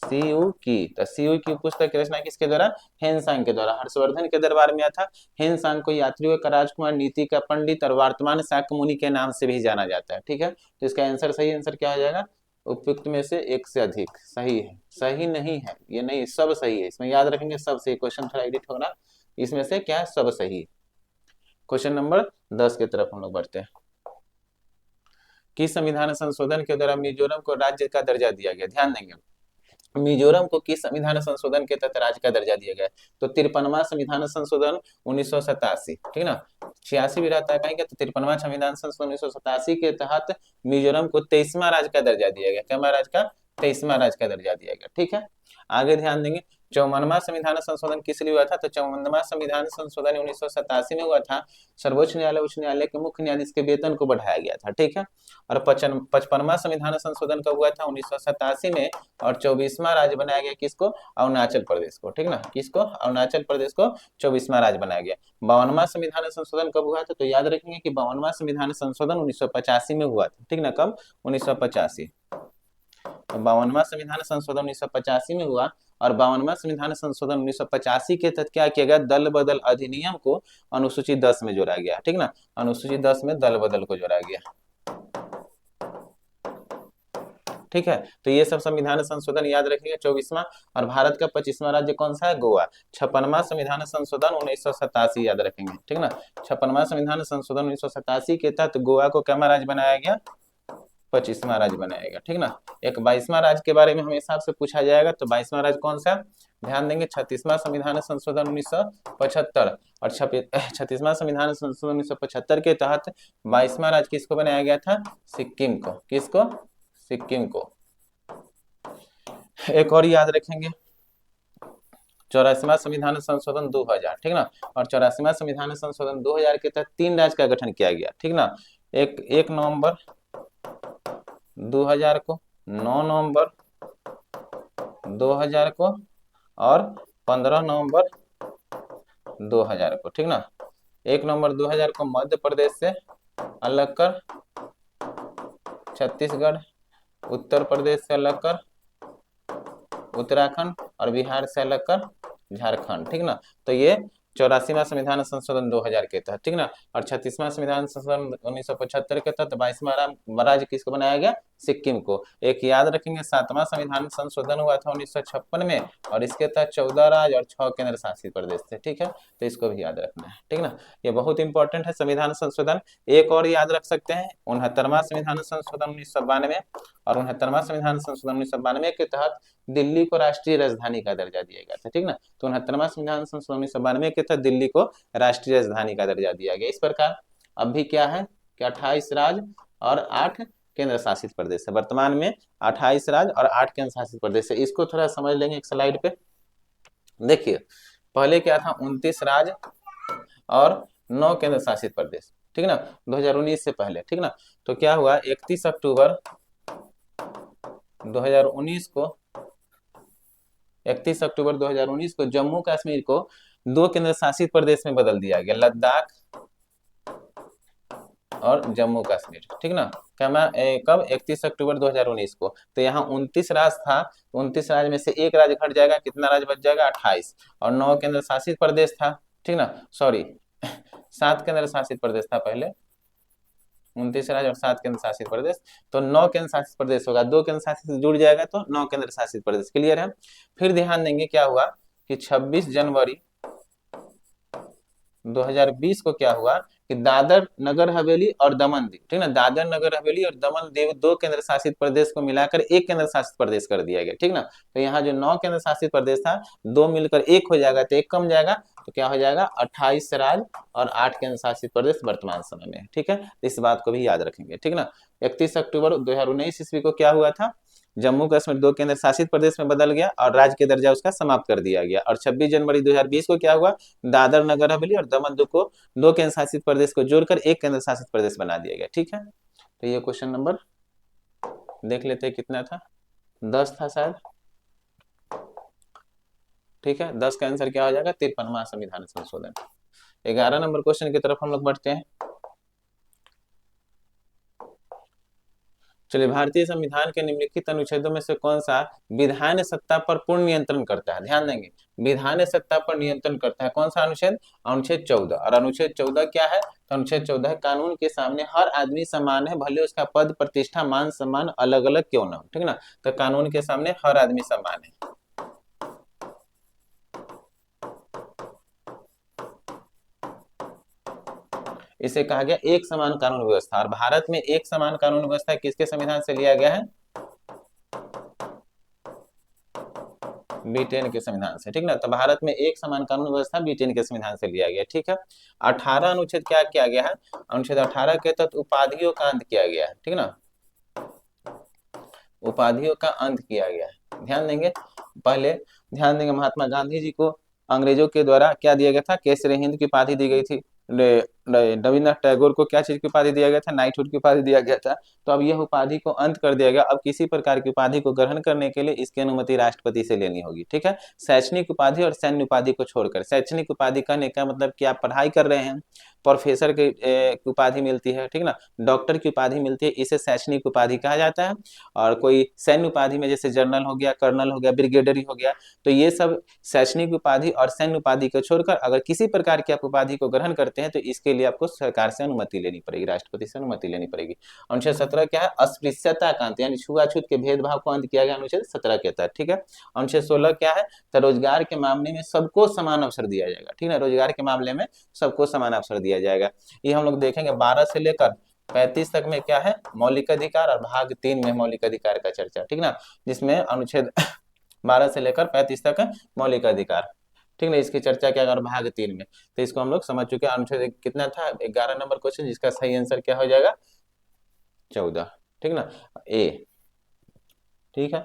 [SPEAKER 1] तो सीयू की पुस्तक की रचना किसके द्वारा? हेनसांग के द्वारा। हर्षवर्धन के दरबार में आया था। हेनसांग को यात्रियों का राजकुमार, नीति का पंडित और वर्तमान शाक्य मुनि के नाम से भी जाना जाता है, ठीक है। तो इसका आंसर, सही आंसर क्या हो जाएगा? उपयुक्त में से एक से अधिक सही है। सही नहीं है ये, नहीं, सब सही है। इसमें याद रखेंगे सब सही। क्वेश्चन थोड़ा एडिट होगा, इसमें से क्या है? सब सही। क्वेश्चन नंबर 10 की तरफ हम लोग बढ़ते हैं। किस संविधान संशोधन के द्वारा मिजोरम को राज्य का दर्जा दिया गया? ध्यान देंगे, मिजोरम को किस संविधान संशोधन के तहत राज्य का दर्जा दिया गया? तो 53वां संविधान संशोधन 1987, ठीक ना। 86 भी रहता है कहीं, तो 53वां संविधान संशोधन 1987 के तहत मिजोरम को 23वां राज्य का दर्जा दिया गया। क्या राज्य का? 23वां राज्य का दर्जा दिया गया, ठीक है। आगे ध्यान देंगे, 54वां संविधान संशोधन किस लिए हुआ था? तो 54वां संविधान संशोधन 1987 में हुआ था। सर्वोच्च न्यायालय, उच्च न्यायालय के मुख्य न्यायाधीश के वेतन को बढ़ाया गया था, ठीक है। और 55वां संविधान संशोधन कब हुआ था? 1987 में। और 24वां राज्य बनाया गया किसको? अरुणाचल प्रदेश को, ठीक ना। किसको? अरुणाचल प्रदेश को 24वां राज्य बनाया गया। 52वां संविधान संशोधन कब हुआ था? तो याद रखेंगे कि 52वां संविधान संशोधन 1985 में हुआ था, ठीक ना। कब? 1985। तो 52वां संविधान संशोधन 1985 में हुआ। और 52वां संविधान संशोधन 1985 के तहत क्या किया गया? दल बदल अधिनियम को अनुसूची 10 में जोड़ा गया, ठीक ना। अनुसूची 10 में दल बदल को जोड़ा गया, ठीक है। तो ये सब संविधान संशोधन याद रखिएगा। 24वां। और भारत का 25वां राज्य कौन सा है? गोवा। 56वां संविधान संशोधन 1987 याद रखेंगे, ठीक ना। 56वां संविधान संशोधन 1987 के तहत गोवा को क्या राज्य बनाया गया? 25वां राज्य बनाया गया, ठीक ना। एक 22वां राज्य के बारे में हमेशा आपसे पूछा जाएगा, तो 22वां राज्य कौन सा? ध्यान देंगे, 36वां संविधान संशोधन 1975। और 36वां संविधान संशोधन 1975 के तहत 22वां राज्य किसको बनाया गया था? सिक्किम को। किसको? सिक्किम को। एक और याद रखेंगे, 84वां संविधान संशोधन 2000, ठीक ना। और 84वां संविधान संशोधन 2000 के तहत 3 राज्य का गठन किया गया, ठीक ना। 1 नवंबर 2000 को, 9 नवंबर 2000 को, और 15 नवंबर 2000 को, ठीक ना। 1 नवंबर 2000 को मध्य प्रदेश से अलग कर छत्तीसगढ़, उत्तर प्रदेश से अलग कर उत्तराखंड, और बिहार से अलग कर झारखंड, ठीक ना। तो ये 84वां संविधान संशोधन 2000 के तहत, ठीक ना। और 36वां संविधान संशोधन 1975 के तहत 22वां राज्य किसको बनाया गया? सिक्किम को। एक याद रखेंगे, 7वां संविधान संशोधन हुआ था 1956 में, और इसके तहत 14 राज्य और 6 केंद्र शासित प्रदेश थे, ठीक है। तो इसको भी याद रखना है, ठीक ना। ये बहुत इंपॉर्टेंट है संविधान संशोधन। एक और याद रख सकते हैं, 69वां संविधान संशोधन 1992 और 69वां संविधान संशोधन 1992 के तहत दिल्ली को राष्ट्रीय राजधानी का दर्जा दिया गया था, ठीक ना। तो 69वां संविधान संशोधन 1992 के तहत दिल्ली को राष्ट्रीय राजधानी का दर्जा दिया गया। इस प्रकार अब भी क्या है कि 28 राज्य और 8 केंद्र शासित प्रदेश है। वर्तमान में 28 राज्य और 8 केंद्र शासित प्रदेश है। इसको थोड़ा समझ लेंगे एक स्लाइड पे। देखिए, पहले क्या था? 29 राज्य और 9 केंद्र शासित प्रदेश, ठीक ना, 2019 से पहले, ठीक ना। तो क्या हुआ? 31 अक्टूबर 2019 को 31 अक्टूबर 2019 को जम्मू कश्मीर को दो केंद्र शासित प्रदेश में बदल दिया गया, लद्दाख और जम्मू कश्मीर, ठीक ना। कब 31 अक्टूबर 2019 को। तो यहाँ 29 राज्य था, 29 राज्य में से एक राज्य घट जाएगा, कितना राज्य बच जाएगा, 28। और 9 केंद्र शासित प्रदेश था, ठीक ना, सॉरी 7 केंद्र शासित प्रदेश था पहले, 29 राज्य और 7 केंद्र शासित प्रदेश, तो 9 केंद्र शासित प्रदेश होगा, 2 केंद्र शासित से जुड़ जाएगा तो 9 केंद्र शासित प्रदेश, क्लियर है। फिर ध्यान देंगे क्या हुआ कि 26 जनवरी 2020 को क्या हुआ कि दादर नगर हवेली और दमन दीव, ठीक ना, दादर नगर हवेली और दमन दीव 2 केंद्र शासित प्रदेश को मिलाकर 1 केंद्र शासित प्रदेश कर दिया गया, ठीक ना। तो यहाँ जो 9 केंद्र शासित प्रदेश था, 2 मिलकर 1 हो जाएगा, तो 1 कम जाएगा, तो क्या हो जाएगा, 28 राज्य और 8 केंद्र शासित प्रदेश वर्तमान समय में, ठीक है। इस बात को भी याद रखेंगे, ठीक ना। 31 अक्टूबर 2019 ईस्वी को क्या हुआ था, जम्मू कश्मीर 2 केंद्र शासित प्रदेश में बदल गया और राज्य के दर्जा उसका समाप्त कर दिया गया। और 26 जनवरी 2020 को क्या हुआ, दादर नगर हवेली और दमन दीव को 2 केंद्र शासित प्रदेश को जोड़कर 1 केंद्र शासित प्रदेश बना दिया गया, ठीक है। तो ये क्वेश्चन नंबर देख लेते हैं कितना था, 10 था शायद, ठीक है। 10 का आंसर क्या हो जाएगा, 53वां संविधान संशोधन। 11 नंबर क्वेश्चन की तरफ हम लोग बढ़ते हैं। चलिए, भारतीय संविधान के निम्नलिखित अनुच्छेदों में से कौन सा विधान सत्ता पर पूर्ण नियंत्रण करता है, ध्यान देंगे, विधान सत्ता पर नियंत्रण करता है, कौन सा अनुच्छेद, अनुच्छेद 14। और अनुच्छेद 14 क्या है, तो अनुच्छेद 14 कानून के सामने हर आदमी समान है, भले उसका पद प्रतिष्ठा मान सम्मान अलग अलग क्यों ना हो, ठीक ना। तो कानून के सामने हर आदमी समान है। इसे कहा गया एक समान कानून व्यवस्था। और भारत में एक समान कानून व्यवस्था किसके संविधान से लिया गया है, ब्रिटेन के संविधान से, ठीक ना। तो भारत में एक समान कानून व्यवस्था ब्रिटेन के संविधान से लिया गया, ठीक है। 18 अनुच्छेद क्या किया गया है, अनुच्छेद 18 के तहत उपाधियों का अंत किया गया है, ठीक ना, उपाधियों का अंत किया गया है। ध्यान देंगे, पहले ध्यान देंगे, महात्मा गांधी जी को अंग्रेजों के द्वारा क्या दिया गया था, केसरी हिंद की उपाधि दी गई थी। रविन्द्रनाथ टैगोर को क्या चीज की उपाधि दिया गया था, नाइटहुड की उपाधि दिया गया था। तो अब यह उपाधि को अंत कर दिया गया। अब किसी प्रकार की उपाधि को ग्रहण करने के लिए इसकी अनुमति राष्ट्रपति से लेनी होगी, ठीक है। शैक्षणिक उपाधि और सैन्य उपाधि को छोड़कर, शैक्षणिक उपाधि कहने का मतलब कि आप पढ़ाई कर रहे हैं, प्रोफेसर की उपाधि मिलती है, ठीक ना, डॉक्टर की उपाधि मिलती है, इसे शैक्षणिक उपाधि कहा जाता है। और कोई सैन्य उपाधि में जैसे जनरल हो गया, कर्नल हो गया, ब्रिगेडियर हो गया, तो ये सब शैक्षणिक उपाधि और सैन्य उपाधि को छोड़कर अगर किसी प्रकार की आप उपाधि को ग्रहण करते हैं तो इसके लिए आपको सरकार से अनुमति लेनी पड़ेगी, राष्ट्रपति से अनुमति लेनी पड़ेगी। अनुच्छेद 17 क्या है, अस्पृश्यता का अंत, यानी छुआछूत के भेदभाव को अंत किया गया अनुच्छेद 17 के तहत, ठीक है। अनुच्छेद 16 क्या है, तो रोजगार के मामले में सबको समान अवसर दिया जाएगा, ठीक है, रोजगार के मामले में सबको समान अवसर दिया जाएगा। ये हम लोग देखेंगे 12 से लेकर 35 तक में क्या है, मौलिक अधिकार, और भाग 3 में मौलिक अधिकार का चर्चा, ठीक ना, जिसमें अनुच्छेद 12 से लेकर 35 तक मौलिक अधिकार, ठीक ना, इसकी चर्चा क्या अगर भाग 3 में। तो इसको हम लोग समझ चुके हैं। अनुच्छेद कितना था, 11 नंबर क्वेश्चन, जिसका सही आंसर क्या हो जाएगा, 14, ठीक ना, ए, ठीक है।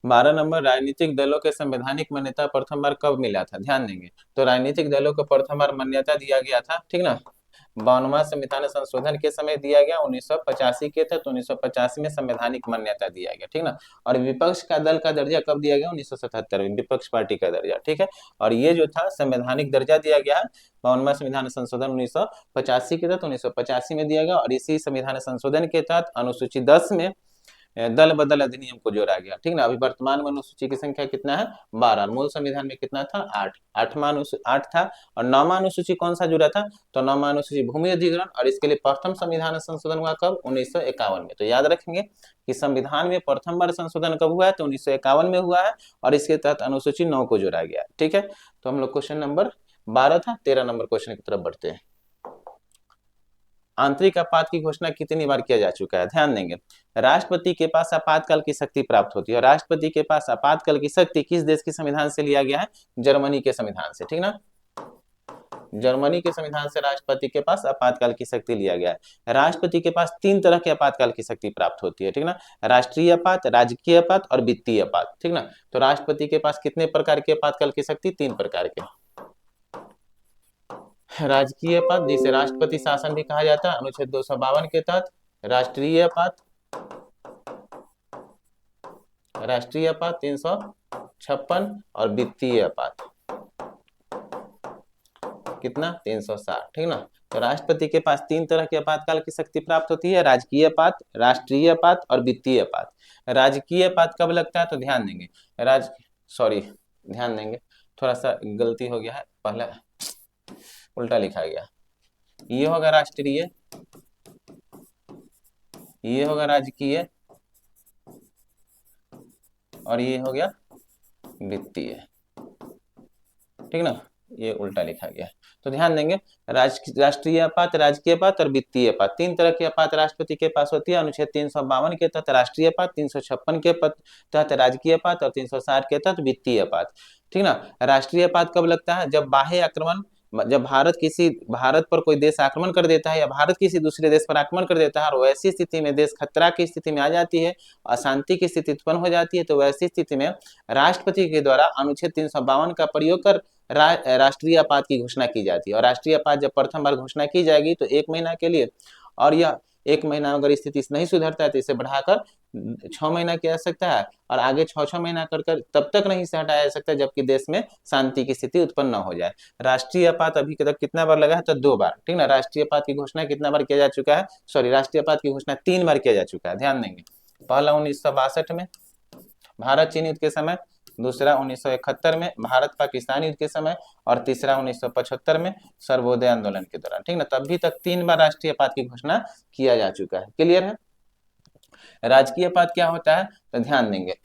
[SPEAKER 1] 12 नंबर, राजनीतिक दलों के संवैधानिक मान्यता प्रथम बार कब मिला था, ध्यान देंगे। तो राजनीतिक दलों को प्रथम बार मान्यता दिया गया था, ठीक ना, 52वां संविधान संशोधन के समय दिया गया 1985 के तहत, 1985 में संवैधानिक मान्यता दिया गया, ठीक ना। और विपक्ष का दल का दर्जा कब दिया गया, 1977 में, विपक्ष पार्टी का दर्जा, ठीक है। और ये जो था संवैधानिक दर्जा दिया गया है 52वां संविधान संशोधन 1985 के तहत, 1985 में दिया गया। और इसी संविधान संशोधन के तहत अनुसूची 10 में दल बदल अधिनियम को जोड़ा गया, ठीक ना। अभी वर्तमान में अनुसूची की संख्या कितना है, 12, मूल संविधान में कितना था, 8, 8 था। और 9वां अनुसूची कौन सा जुड़ा था, तो 9वां अनुसूची भूमि अधिग्रहण, और इसके लिए प्रथम संविधान संशोधन हुआ कब, 1951 में। तो याद रखेंगे कि संविधान में प्रथम बार संशोधन कब हुआ है, तो 1951 में हुआ है, और इसके तहत अनुसूची 9 को जोड़ा गया, ठीक है। तो हम लोग क्वेश्चन नंबर 12 था, 13 नंबर क्वेश्चन की तरफ बढ़ते हैं। आंतरिक आपात की घोषणा कितनी बार किया जा चुका है, ध्यान देंगे। राष्ट्रपति के पास आपातकाल की शक्ति प्राप्त होती है, और राष्ट्रपति के पास आपातकाल की शक्ति किस देश के संविधान से लिया गया है, जर्मनी के संविधान से, ठीक ना, जर्मनी के संविधान से राष्ट्रपति के पास आपातकाल की शक्ति लिया गया है। राष्ट्रपति के पास 3 तरह के आपातकाल की शक्ति प्राप्त होती है, ठीक ना, राष्ट्रीय आपात, राजकीय आपात और वित्तीय आपात, ठीक ना। तो राष्ट्रपति के पास कितने प्रकार के आपातकाल की शक्ति, 3 प्रकार के। राजकीय पद, जिसे राष्ट्रपति शासन भी कहा जाता है, अनुच्छेद 252 के तहत, राष्ट्रीय पद, राष्ट्रीय पद 356, और वित्तीय पद, कितना 360, ठीक ना। तो राष्ट्रपति के पास तीन तरह की आपातकाल की शक्ति प्राप्त होती है, राजकीय आपात, राष्ट्रीय आपात और वित्तीय आपात। राजकीय आपात कब लगता है, तो ध्यान देंगे, ध्यान देंगे, थोड़ा सा गलती हो गया है, पहले उल्टा लिखा गया। ये होगा राष्ट्रीय, ये होगा राजकीय, और ये हो गया वित्तीय, ठीक ना। ये उल्टा लिखा गया, तो ध्यान देंगे, राष्ट्रीय आपात, राजकीय आपात और वित्तीय आपात, तीन तरह की आपात राष्ट्रपति के पास होती है। अनुच्छेद 352 के तहत राष्ट्रीय आपात, 356 के तहत राजकीय आपात और 360 के तहत वित्तीय आपात, ठीक ना। राष्ट्रीय आपात कब लगता है, जब बाह्य आक्रमण, जब भारत पर कोई देश आक्रमण कर देता है या भारत किसी दूसरे देश पर आक्रमण कर देता है और वैसी स्थिति में देश खतरा की स्थिति में आ जाती है, अशांति की स्थिति उत्पन्न हो जाती है, तो वैसी स्थिति में राष्ट्रपति के द्वारा अनुच्छेद 352 का प्रयोग कर राष्ट्रीय आपात की घोषणा की जाती है। और राष्ट्रीय आपात जब प्रथम बार घोषणा की जाएगी तो 1 महीना के लिए, और यह 1 महीना अगर स्थिति नहीं सुधरता है तो इसे बढ़ाकर 6 महीना किया जा सकता है, और आगे 6 महीना कर तब तक नहीं से हटाया जा सकता जबकि देश में शांति की स्थिति उत्पन्न न हो जाए। राष्ट्रीय आपात अभी तक कितना बार लगा है, तो 2 बार, ठीक ना। राष्ट्रीय आपात की घोषणा कितना बार किया जा चुका है, राष्ट्रीय आपात की घोषणा 3 बार किया जा चुका है, ध्यान देंगे। पहला 1962 में भारत चीन युद्ध के समय, दूसरा 1971 में भारत पाकिस्तान युद्ध के समय, और तीसरा 1975 में सर्वोदय आंदोलन के दौरान, ठीक ना। तभी तक 3 बार राष्ट्रीय आपात की घोषणा किया जा चुका है, क्लियर है। राजकीय आपात क्या होता है, तो ध्यान देंगे,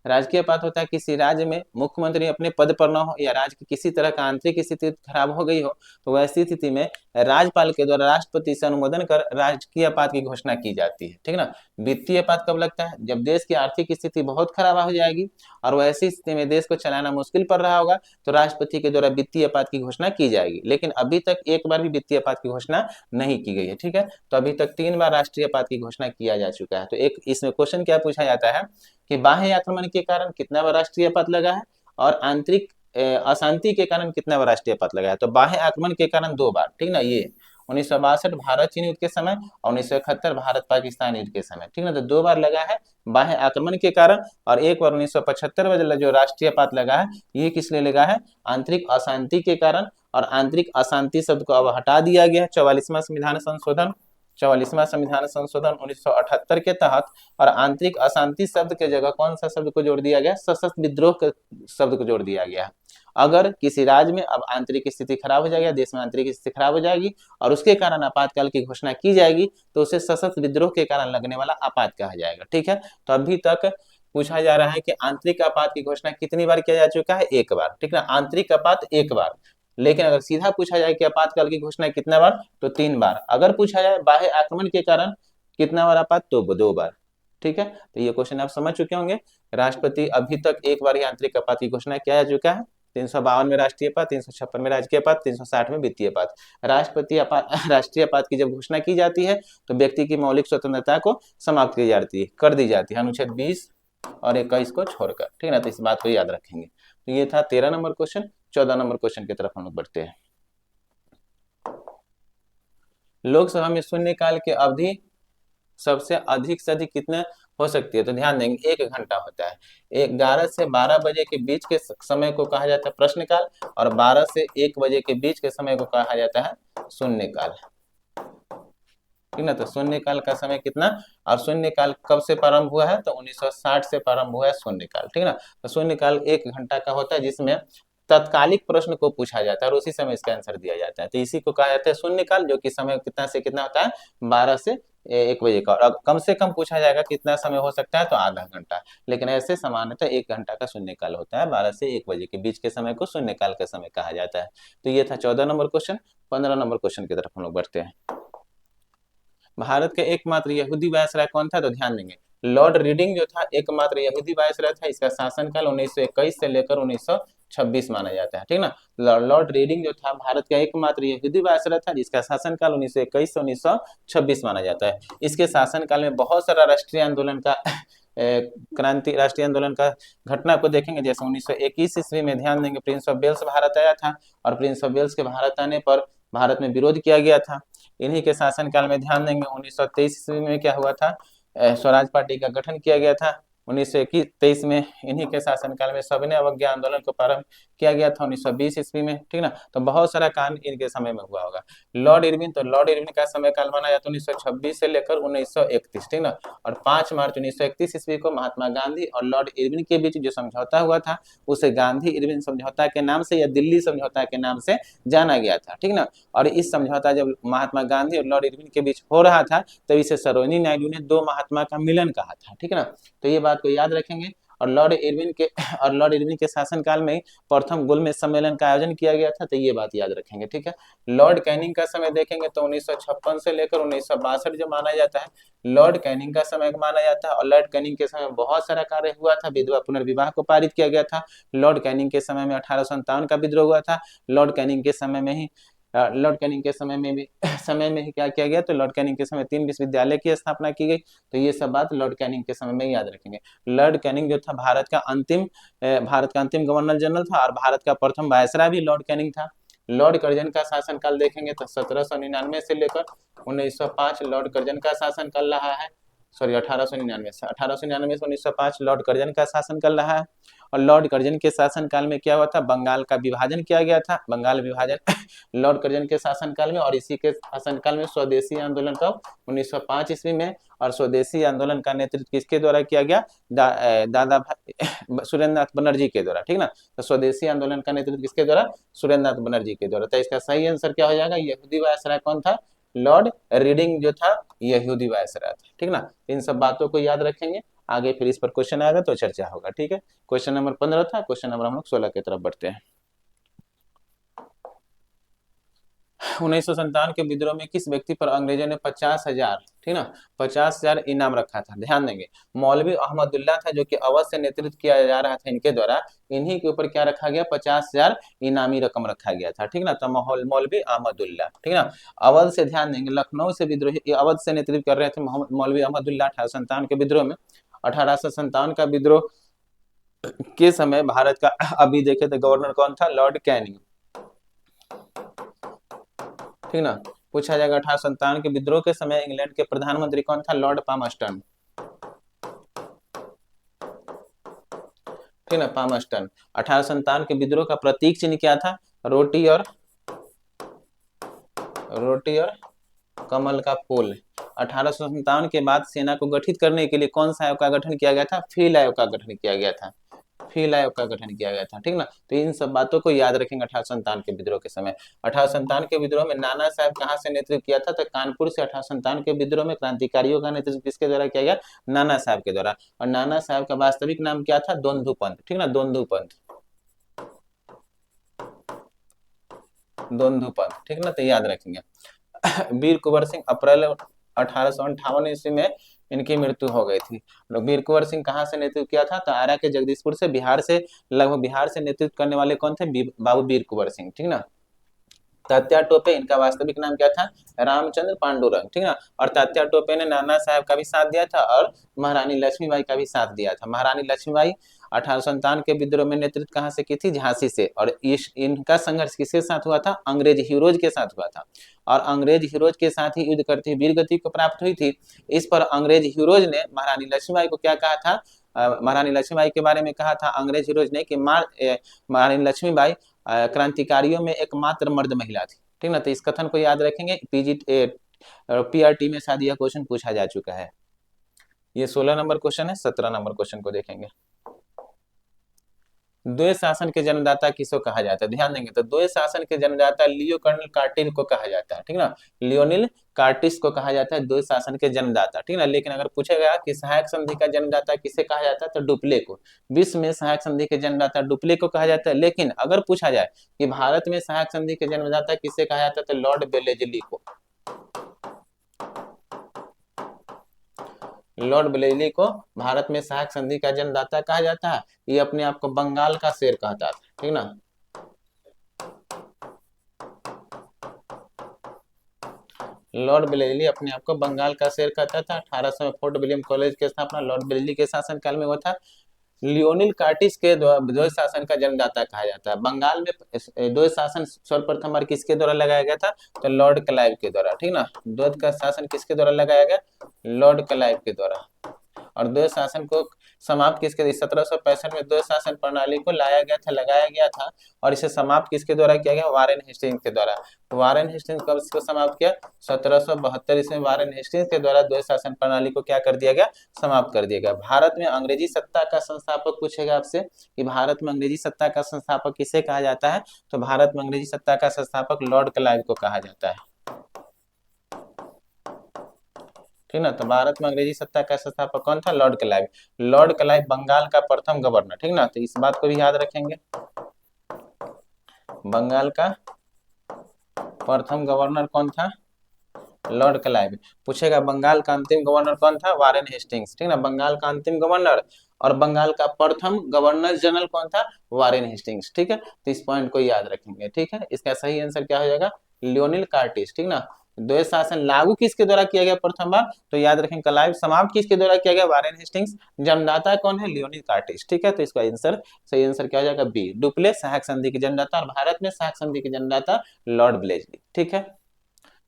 [SPEAKER 1] राजकीय आपात होता है किसी राज्य में मुख्यमंत्री अपने पद पर न हो या राज्य की किसी तरह का आंतरिक स्थिति खराब हो गई हो, तो वैसी स्थिति में राज्यपाल के द्वारा राष्ट्रपति से अनुमोदन कर राजकीय आपात की घोषणा की जाती है, ठीक ना। वित्तीय आपात कब लगता है, जब देश की आर्थिक स्थिति बहुत खराब हो जाएगी और वैसी स्थिति में देश को चलाना मुश्किल पड़ रहा होगा, तो राष्ट्रपति के द्वारा वित्तीय आपात की घोषणा की जाएगी। लेकिन अभी तक एक बार भी वित्तीय आपात की घोषणा नहीं की गई है, ठीक है। तो अभी तक 3 बार राष्ट्रीय आपात की घोषणा किया जा चुका है। तो एक इसमें क्वेश्चन क्या पूछा जाता है कि बाह्य आक्रमण के कारण कितना बार राष्ट्रीय आपात लगा है, और आंतरिक अशांति के कारण कितना बार राष्ट्रीय आपात लगा है, तो बाह्य आक्रमण के कारण 2 बार, ठीक ना। ये 1962 भारत चीन युद्ध के समय और 1971 भारत पाकिस्तान युद्ध के समय, ठीक ना। तो 2 बार लगा है बाह्य आक्रमण के कारण, और एक बार 1975 में जो राष्ट्रीय आपात लगा है, ये किस लिए लगा है, आंतरिक अशांति के कारण। और आंतरिक अशांति शब्द को अब हटा दिया गया है 44वां संविधान संशोधन 1978 के तहत, और आंतरिक अशांति शब्द के जगह कौन सा शब्द को जोड़ दिया गया, सशस्त्र विद्रोह के शब्द को जोड़ दिया गया है। अगर किसी राज्य में अब आंतरिक स्थिति खराब हो जाएगी, देश में आंतरिक स्थिति खराब हो जाएगी और उसके कारण आपातकाल की घोषणा की जाएगी, तो उसे सशस्त्र विद्रोह के कारण लगने वाला आपात कहा जाएगा, ठीक है। तो अभी तक पूछा जा रहा है कि आंतरिक आपात की घोषणा कितनी बार किया जा चुका है, 1 बार, ठीक है। आंतरिक आपात 1 बार, लेकिन अगर सीधा पूछा जाए कि आपातकाल की घोषणा कितना बार, तो 3 बार। अगर पूछा जाए बाह्य आक्रमण के कारण कितना बार आपात, तो 2 बार, ठीक है। तो ये क्वेश्चन आप समझ चुके होंगे। राष्ट्रपति अभी तक 1 बार ही आंतरिक आपात की घोषणा किया जा चुका है, 352 में राष्ट्रीय आपात, 356 में राजकीय आपात, 360 में वित्तीय आपात। राष्ट्रीय आपात की जब घोषणा की जाती है तो व्यक्ति की मौलिक स्वतंत्रता को समाप्त की जाती है, कर दी जाती है, अनुच्छेद 20 और 21 को छोड़कर, ठीक है। तो इस बात को याद रखेंगे। तो ये था 13 नंबर क्वेश्चन। 14 नंबर क्वेश्चन की तरफ हम लोग बढ़ते हैं। लोकसभा में शून्यकाल की अवधि सबसे अधिक से अधिक कितने हो सकती है, तो ध्यान देंगे 1 घंटा होता है। 11 से 12 बजे के बीच के समय को कहा जाता है प्रश्नकाल, और 12 से 1 बजे के बीच के समय को कहा जाता है शून्यकाल, ठीक ना। तो शून्यकाल का समय कितना, और शून्यकाल कब से प्रारंभ हुआ है, तो 1960 से प्रारंभ हुआ है शून्यकाल, ठीक ना। तो शून्यकाल 1 घंटा का होता है, जिसमें तत्कालिक प्रश्न को पूछा जाता है और उसी समय इसका आंसर दिया जाता है। तो इसी को कहा जाता है शून्यकाल, जो कि समय कितना से कितना होता है, 12 से 1 बजे का। और कम से कम पूछा जाएगा कितना समय हो सकता है, तो आधा घंटा, लेकिन ऐसे सामान्यतः 1 घंटा का शून्यकाल होता है। 12 से 1 बजे के बीच के समय को शून्यकाल का समय कहा जाता है। तो ये था 14 नंबर क्वेश्चन। 15 नंबर क्वेश्चन की तरफ हम लोग बढ़ते हैं। भारत के एकमात्र यहूदी वायसराय कौन था, तो ध्यान देंगे, लॉर्ड रीडिंग जो था एकमात्र यहूदी वायसराय था। इसका शासनकाल 1921 से लेकर 1926 माना जाता है, ठीक ना। लॉर्ड रीडिंग जो था भारत का एकमात्र यहूदी वायसराय था, जिसका शासनकाल 1921 से 1926 माना जाता है। इसके शासनकाल में बहुत सारा राष्ट्रीय आंदोलन का घटना को देखेंगे। जैसे 1921 ईस्वी में ध्यान देंगे प्रिंस ऑफ वेल्स भारत आया था, और प्रिंस ऑफ वेल्स के भारत आने पर भारत में विरोध किया गया था। इन्हीं के शासनकाल में ध्यान देंगे 1923 ईस्वी में क्या हुआ था, स्वराज पार्टी का गठन किया गया था। 1923 में इन्हीं के शासनकाल में सविनय अवज्ञा आंदोलन को प्रारंभ किया गया था 1920 ईस्वी में, ठीक ना। तो बहुत सारा काम इनके समय में हुआ होगा। लॉर्ड इरविन, तो लॉर्ड इरविन का समय काल माना जाता है 1926 से लेकर 1931, ठीक ना। और 5 मार्च 1931 ईस्वी को महात्मा गांधी और लॉर्ड इरविन के बीच जो समझौता हुआ था उसे गांधी इरविन समझौता के नाम से या दिल्ली समझौता के नाम से जाना गया था, ठीक ना। और इस समझौता जब महात्मा गांधी और लॉर्ड इरविन के बीच हो रहा था तो इसे सरोजिनी नायडू ने दो महात्मा का मिलन कहा था, ठीक ना। तो ये बात को याद रखेंगे। और लॉर्ड इरविन के शासनकाल में प्रथम गोलमेज सम्मेलन का आयोजन किया गया था, तो ये बात याद रखेंगे, ठीक है। लॉर्ड कैनिंग का समय देखेंगे तो 1956 से लेकर 1962 जो माना जाता है लॉर्ड कैनिंग का समय माना जाता है। और लॉर्ड कैनिंग के समय बहुत सारा कार्य हुआ था, विधवा पुनर्विवाह को पारित किया गया था। लॉर्ड कैनिंग के समय में 1857 का विद्रोह हुआ था। लॉर्ड कैनिंग के समय में ही क्या किया गया, तो लॉर्ड कैनिंग के समय 3 विश्वविद्यालय की स्थापना की गई। तो ये सब बात लॉर्ड कैनिंग के समय में याद रखेंगे। लॉर्ड कैनिंग जो था भारत का अंतिम गवर्नर जनरल था और भारत का प्रथम वायसराय भी लॉर्ड कैनिंग था। लॉर्ड कर्जन का शासनकाल देखेंगे तो 1799 से लेकर 1905 लॉर्ड कर्जन का शासनकाल रहा है। 1899 से 1905 लॉर्ड कर्जन का शासनकाल रहा है। और लॉर्ड कर्जन के शासनकाल में क्या हुआ था, बंगाल का विभाजन किया गया था, बंगाल विभाजन लॉर्ड कर्जन के शासनकाल में। और इसी के शासनकाल में स्वदेशी आंदोलन कब, 1905 ईस्वी में। और स्वदेशी आंदोलन का नेतृत्व किसके द्वारा किया गया, दादा भाई सुरेंद्रनाथ बनर्जी के द्वारा, ठीक ना। तो स्वदेशी आंदोलन का नेतृत्व किसके द्वारा, सुरेंद्रनाथ बनर्जी के द्वारा। तो इसका सही आंसर क्या हो जाएगा, यहूदी वायसराय कौन था, लॉर्ड रीडिंग जो था यहूदी वायसराय था, ठीक ना। इन सब बातों को याद रखेंगे, आगे फिर इस पर क्वेश्चन आएगा तो चर्चा होगा, ठीक है। क्वेश्चन नंबर 15 था, क्वेश्चन नंबर हम लोग 16 की तरफ बढ़ते हैं। 1957 के विद्रोह में किस व्यक्ति पर अंग्रेजों ने 50,000, ठीक ना, 50,000 इनाम रखा था, ध्यान देंगे। मौलवी अहमदुल्ला था जो कि अवध से नेतृत्व किया जा रहा था इनके द्वारा, इन्हीं के ऊपर क्या रखा गया, 50,000 इनामी रकम रखा गया था, ठीक ना। तो मौलवी अहमदुल्ला, ठीक ना। अवध से, ध्यान देंगे, लखनऊ से विद्रोही अवध से नेतृत्व कर रहे थे मौलवी अहमदुल्ला 1857 के विद्रोह में। 1857 का विद्रोह के समय भारत का अभी देखे तो गवर्नर कौन था, लॉर्ड कैनिंग, ठीक ना। पूछा जाएगा 1857 के विद्रोह के समय इंग्लैंड के प्रधानमंत्री कौन था, लॉर्ड पामस्टन, ठीक ना, पामस्टन। 1857 के विद्रोह का प्रतीक चिन्ह क्या था, रोटी और कमल का फूल। 1857 के बाद सेना को गठित करने के लिए कौन सा आयोग का गठन किया गया था, फील्ड आयोग का गठन किया गया था, फील्ड आयोग का गठन किया गया था, ठीक ना। तो इन सब बातों को याद रखेंगे 1857 के विद्रोह के समय। 1857 के विद्रोह में नाना साहब कहाँ से नेतृत्व किया था, तो कानपुर से। 1857 के विद्रोह में क्रांतिकारियों का नेतृत्व किसके द्वारा किया गया, नाना साहब के द्वारा। और नाना साहब का वास्तविक नाम क्या था, दोंदू पंत, ठीक ना, दोंदू पंत, ठीक ना। तो याद रखेंगे। वीर कुंवर सिंह, अप्रैल 1858 ईस्वी में इनकी मृत्यु हो गई थी। वीर कुंवर सिंह कहाँ से नेतृत्व किया था, तो आरा के जगदीशपुर से, लगभग बिहार से नेतृत्व करने वाले कौन थे, बाबू वीर कुंवर सिंह, ठीक ना। तात्या टोपे, इनका वास्तविक नाम क्या था, रामचंद्र पांडुरंग, ठीक ना। और तात्या टोपे ने नाना साहब का भी साथ दिया था और महारानी लक्ष्मीबाई का भी साथ दिया था। महारानी लक्ष्मीबाई 1857 के विद्रोह में नेतृत्व कहाँ से की थी, झांसी से। और इनका संघर्ष किसके साथ हुआ था, अंग्रेज हीरोज के साथ हुआ था। और अंग्रेज हीरोज के साथ ही युद्ध करती वीर गति को प्राप्त हुई थी। इस पर अंग्रेज हीरोज ने महारानी लक्ष्मीबाई को क्या कहा था, महारानी लक्ष्मीबाई के बारे में कहा था अंग्रेज हीरोज ने कि महारानी लक्ष्मीबाई क्रांतिकारियों में एकमात्र मर्द महिला थी, ठीक ना। तो इस कथन को याद रखेंगे, पीआरटी में शायद यह क्वेश्चन पूछा जा चुका है। ये 16 नंबर क्वेश्चन है। 17 नंबर क्वेश्चन को देखेंगे। द्वैत शासन के जन्मदाता किसको कहा जाता है, ध्यान देंगे। तो द्वैत शासन के जन्मदाता लियो कर्नल कार्टिस को कहा जाता है, ठीक ना, लियोनिल कार्टिस को कहा जाता है द्वैत शासन के जन्मदाता, ठीक ना। लेकिन अगर पूछा गया कि सहायक संधि का जन्मदाता किसे कहा जाता है, तो डुप्ले को। विश्व में सहायक संधि के जन्मदाता डुप्ले को कहा जाता है। लेकिन अगर पूछा जाए कि भारत में सहायक संधि के जन्मदाता किसे कहा जाता है, तो लॉर्ड बेलेजली को, लॉर्ड बेलेजली को भारत में सहायक संधि का जन्मदाता कहा जाता है। ये अपने आप को बंगाल का शेर कहता था, ठीक ना। लॉर्ड बेलेजली अपने आप को बंगाल का शेर कहता था। 1800 में फोर्ट विलियम कॉलेज की स्थापना लॉर्ड बेलेजली के शासनकाल में हुआ था। लियोनिल कार्टिस के द्वैत शासन का जन्मदाता कहा जाता है। बंगाल में द्वैत शासन सर्वप्रथम बार किसके द्वारा लगाया गया था, तो लॉर्ड क्लाइव के द्वारा, ठीक ना। द्वैत का शासन किसके द्वारा लगाया गया, लॉर्ड क्लाइव के द्वारा। और द्वैध शासन को समाप्त किसके 1765 में द्वैध शासन प्रणाली को लाया गया था, लगाया गया था। और इसे समाप्त किसके द्वारा किया गया? वारेन हेस्टिंग्स के द्वारा। तो वारेन हेस्टिंग्स कब इसको समाप्त किया? 1772 ईस्वी में वारेन हेस्टिंग्स के द्वारा द्वैध शासन प्रणाली को क्या कर दिया गया? समाप्त कर दिया गया। भारत में अंग्रेजी सत्ता का संस्थापक पूछेगा आपसे कि भारत में अंग्रेजी सत्ता का संस्थापक किसे कहा जाता है? तो भारत में अंग्रेजी सत्ता का संस्थापक लॉर्ड क्लाइव को कहा जाता है। ठीक ना, तो भारत में अंग्रेजी सत्ता का संस्थापक कौन था? Lord Clive. Lord Clive Bengal का प्रथम गवर्नर। ठीक ना, तो इस बात को भी याद रखेंगे। बंगाल का प्रथम गवर्नर कौन था? Lord Clive. पूछेगा बंगाल का अंतिम गवर्नर कौन था? Warren Hastings. ठीक ना, बंगाल का अंतिम गवर्नर और बंगाल का प्रथम गवर्नर जनरल कौन था? Warren Hastings. ठीक है, तो इस पॉइंट को याद रखेंगे। ठीक है, इसका सही आंसर क्या हो जाएगा? Lionel Curtis. ठीक ना, द्वैध शासन लागू किसके द्वारा किया गया प्रथम बार? तो याद रखें क्लाइव। समाप्त किसके द्वारा किया गया? Warren Hastings. जन्मदाता कौन है? Lionel Curtis. ठीक है, तो इसका आंसर सही आंसर क्या हो जाएगा? बी, डुप्ले सहायक संधि के जन्मदाता। और भारत में सहायक संधि के जन्मदाता लॉर्ड ब्लेजली। ठीक है,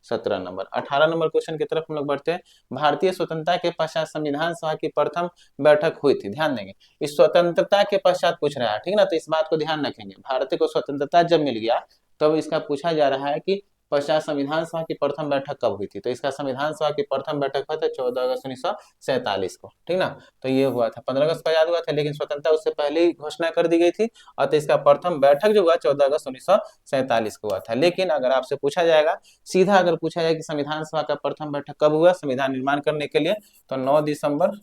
[SPEAKER 1] 17 नंबर। 18 नंबर क्वेश्चन की तरफ हम लोग बढ़ते हैं। भारतीय स्वतंत्रता के पश्चात संविधान सभा की प्रथम बैठक हुई थी। ध्यान देंगे, इस स्वतंत्रता के पश्चात पूछ रहा है। ठीक ना, तो इस बात को ध्यान रखेंगे। भारत को स्वतंत्रता जब मिल गया तब इसका पूछा जा रहा है कि पश्चात संविधान सभा की प्रथम बैठक कब हुई थी? तो इसका संविधान सभा की प्रथम बैठक हुआ था 14 अगस्त 1947 को। ठीक ना, तो ये हुआ था 15 अगस्त को याद हुआ था, लेकिन स्वतंत्रता उससे पहले ही घोषणा कर दी गई थी। और तो इसका प्रथम बैठक जो हुआ 14 अगस्त 1947 को हुआ था। लेकिन अगर आपसे पूछा जाएगा सीधा, अगर पूछा जाए कि संविधान सभा का प्रथम बैठक कब हुआ संविधान निर्माण करने के लिए, तो 9 दिसंबर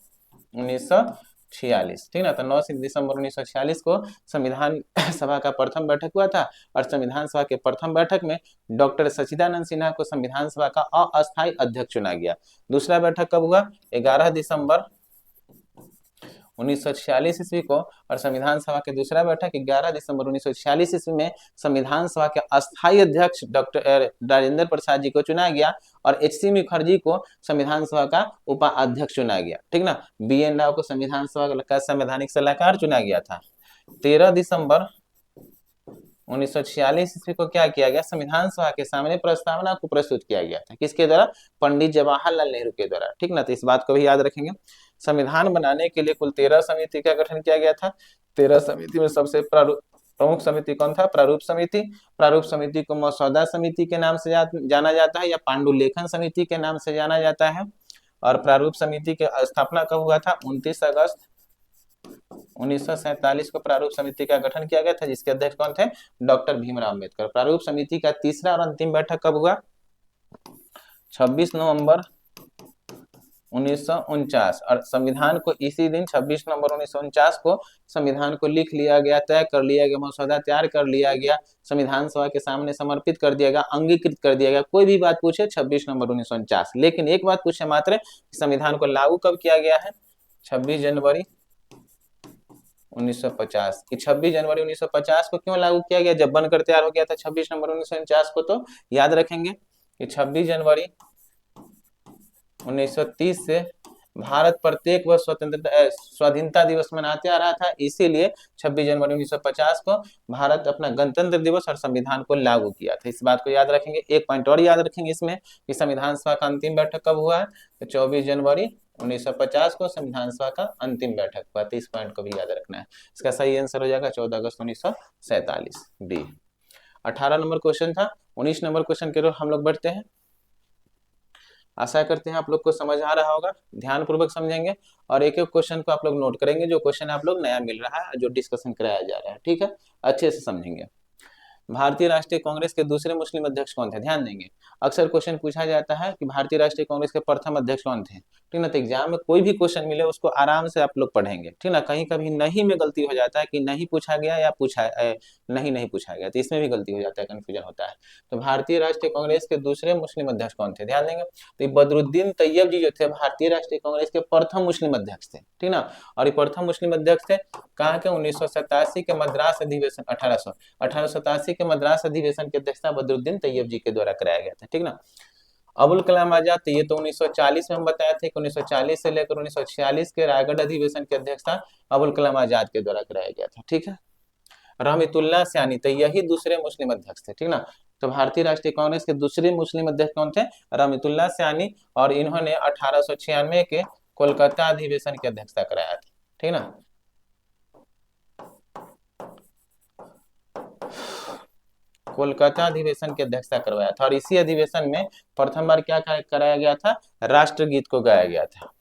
[SPEAKER 1] 1946। ठीक ना, तो 9 दिसंबर 1946 को संविधान सभा का प्रथम बैठक हुआ था। और संविधान सभा के प्रथम बैठक में डॉक्टर सच्चिदानंद सिन्हा को संविधान सभा का अस्थायी अध्यक्ष चुना गया। दूसरा बैठक कब हुआ? 11 दिसंबर 1946 ईस्वी को। और संविधान सभा के दूसरा बैठक 11 दिसंबर 1946 ईस्वी में संविधान सभा के अस्थायी अध्यक्ष डॉक्टर राजेंद्र प्रसाद जी को चुना गया। और एच.सी. मुखर्जी को संविधान सभा का उपाध्यक्ष चुना गया। ठीक ना, बी.एन. राव को संविधान सभा का संवैधानिक सलाहकार चुना गया था। 13 दिसंबर 1946 ईस्वी को क्या किया गया? संविधान सभा के सामने प्रस्तावना को प्रस्तुत किया गया था। किसके द्वारा? पंडित जवाहरलाल नेहरू के द्वारा। ठीक ना, तो इस बात को भी याद रखेंगे। संविधान बनाने के लिए कुल 13 समिति का गठन किया गया था। 13 समिति में सबसे प्रमुख समिति कौन था? प्रारूप समिति। प्रारूप समिति को मसौदा समिति के नाम से जाना जाता है या पांडुलेखन समिति के नाम से जाना जाता है। और प्रारूप समिति की स्थापना कब हुआ था? 29 अगस्त 1947 को प्रारूप समिति का गठन किया गया था, जिसके अध्यक्ष कौन थे? डॉक्टर भीमराव अम्बेडकर। प्रारूप समिति का तीसरा और अंतिम बैठक कब हुआ? 26 नवंबर 1949। और संविधान को इसी दिन 26 नवंबर 1949 को संविधान को लिख लिया गया, तय कर लिया गया, मसौदा तैयार कर लिया गया, संविधान सभा के सामने समर्पित कर दिया गया, अंगीकृत कर दिया गया। कोई भी बात पूछे 26 नवंबर 1949, लेकिन एक बात पूछे मात्र, संविधान को लागू कब किया गया है? 26 जनवरी 1950। कि 26 जनवरी 1950 को क्यों लागू किया गया जब बनकर तैयार हो गया था 26 नवंबर 1949 को? तो याद रखेंगे कि 26 जनवरी 1930 से भारत प्रत्येक वर्ष स्वाधीनता दिवस मनाते आ रहा था, इसीलिए 26 जनवरी 1950 को भारत अपना गणतंत्र दिवस और संविधान को लागू किया था। इस बात को याद रखेंगे। एक पॉइंट और याद रखेंगे इसमें कि संविधान सभा का अंतिम बैठक कब हुआ है? तो 24 जनवरी 1950 को संविधान सभा का अंतिम बैठक हुआ। तो इस पॉइंट को भी याद रखना है। इसका सही आंसर हो जाएगा 14 अगस्त 1947, बी। 18 नंबर क्वेश्चन था। 19 नंबर क्वेश्चन की ओर हम लोग बढ़ते हैं। आशा करते हैं आप लोग को समझ आ रहा होगा। ध्यान पूर्वक समझेंगे और एक एक क्वेश्चन को आप लोग नोट करेंगे, जो क्वेश्चन आप लोग नया मिल रहा है, जो डिस्कशन कराया जा रहा है। ठीक है, अच्छे से समझेंगे। भारतीय राष्ट्रीय कांग्रेस के दूसरे मुस्लिम अध्यक्ष कौन थे? ध्यान देंगे, अक्सर क्वेश्चन पूछा जाता है कि भारतीय राष्ट्रीय कांग्रेस के प्रथम अध्यक्ष कौन थे। ठीक ना, तो एग्जाम में कोई भी क्वेश्चन मिले उसको आराम से आप लोग पढ़ेंगे। ठीक ना, कहीं कभी नहीं में गलती हो जाता है कि नहीं पूछा गया या नहीं पूछा गया, तो इसमें भी गलती हो जाता है, कंफ्यूजन होता है। तो भारतीय राष्ट्रीय कांग्रेस के दूसरे मुस्लिम अध्यक्ष कौन थे? ध्यान देंगे, तो बदरुद्दीन तैयब जी जो थे भारतीय राष्ट्रीय कांग्रेस के प्रथम मुस्लिम अध्यक्ष थे। ठीक ना, और ये प्रथम मुस्लिम अध्यक्ष थे कहाँ के? 1987 के मद्रास अधिवेशन 1887 के मद्रास अधिवेशन की अध्यक्षता बदरुद्दीन तैयब जी के द्वारा कराया गया था। ठीक ना, अबुल कलाम आजाद, तो ये तो 1940 में हम बताए थे कि 1940 से लेकर 1946 के रायगढ़ अधिवेशन की अध्यक्षता अबुल कलाम आजाद के द्वारा कराया गया था। ठीक है, रहमतुल्लाह सयानी, तो यही दूसरे मुस्लिम अध्यक्ष थे। ठीक ना, तो भारतीय राष्ट्रीय कांग्रेस के दूसरे मुस्लिम अध्यक्ष कौन थे? रहमतुल्लाह सयानी। और इन्होंने 1896 के कोलकाता अधिवेशन की अध्यक्षता कराया था, ठीक ना। कोलकाता अधिवेशन की अध्यक्षता करवाया था और इसी अधिवेशन में प्रथम बार क्या कराया गया था, राष्ट्रगीत को गाया गया था।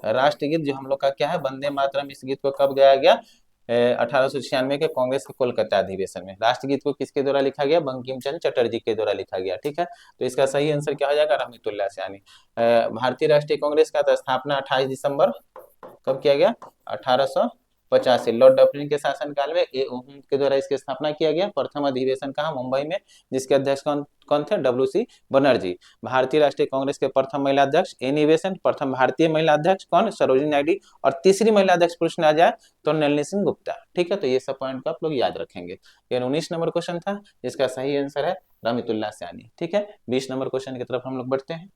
[SPEAKER 1] राष्ट्रगीत जो हम लोग का क्या है, वंदे मातरम, इस गीत को कब गाया गया, 1896 के कांग्रेस के कोलकाता अधिवेशन में। राष्ट्रगीत को किसके द्वारा लिखा गया, बंकिम चंद्र चटर्जी के द्वारा लिखा गया, ठीक है। तो इसका सही आंसर क्या हो जाएगा, रहमतुल्लाह सयानी। भारतीय राष्ट्रीय कांग्रेस का स्थापना 28 दिसंबर कब किया गया, 1885, लॉर्ड डफरिन के शासनकाल में के द्वारा इसकी स्थापना किया गया। प्रथम अधिवेशन कहा, मुंबई में, जिसके अध्यक्ष कौन थे, डब्ल्यू.सी. बनर्जी। भारतीय राष्ट्रीय कांग्रेस के प्रथम महिला अध्यक्ष एनी बेसेंट, प्रथम भारतीय महिला अध्यक्ष कौन, सरोजिनी नायडू, और तीसरी महिला अध्यक्ष पूछना जाए तो नलिनी सिंह गुप्ता, ठीक है। तो ये सब पॉइंट को आप लोग याद रखेंगे। ये 19 नंबर क्वेश्चन था, जिसका सही आंसर है रहमतुल्लाह सयानी, ठीक है। 20 नंबर क्वेश्चन की तरफ हम लोग बढ़ते हैं।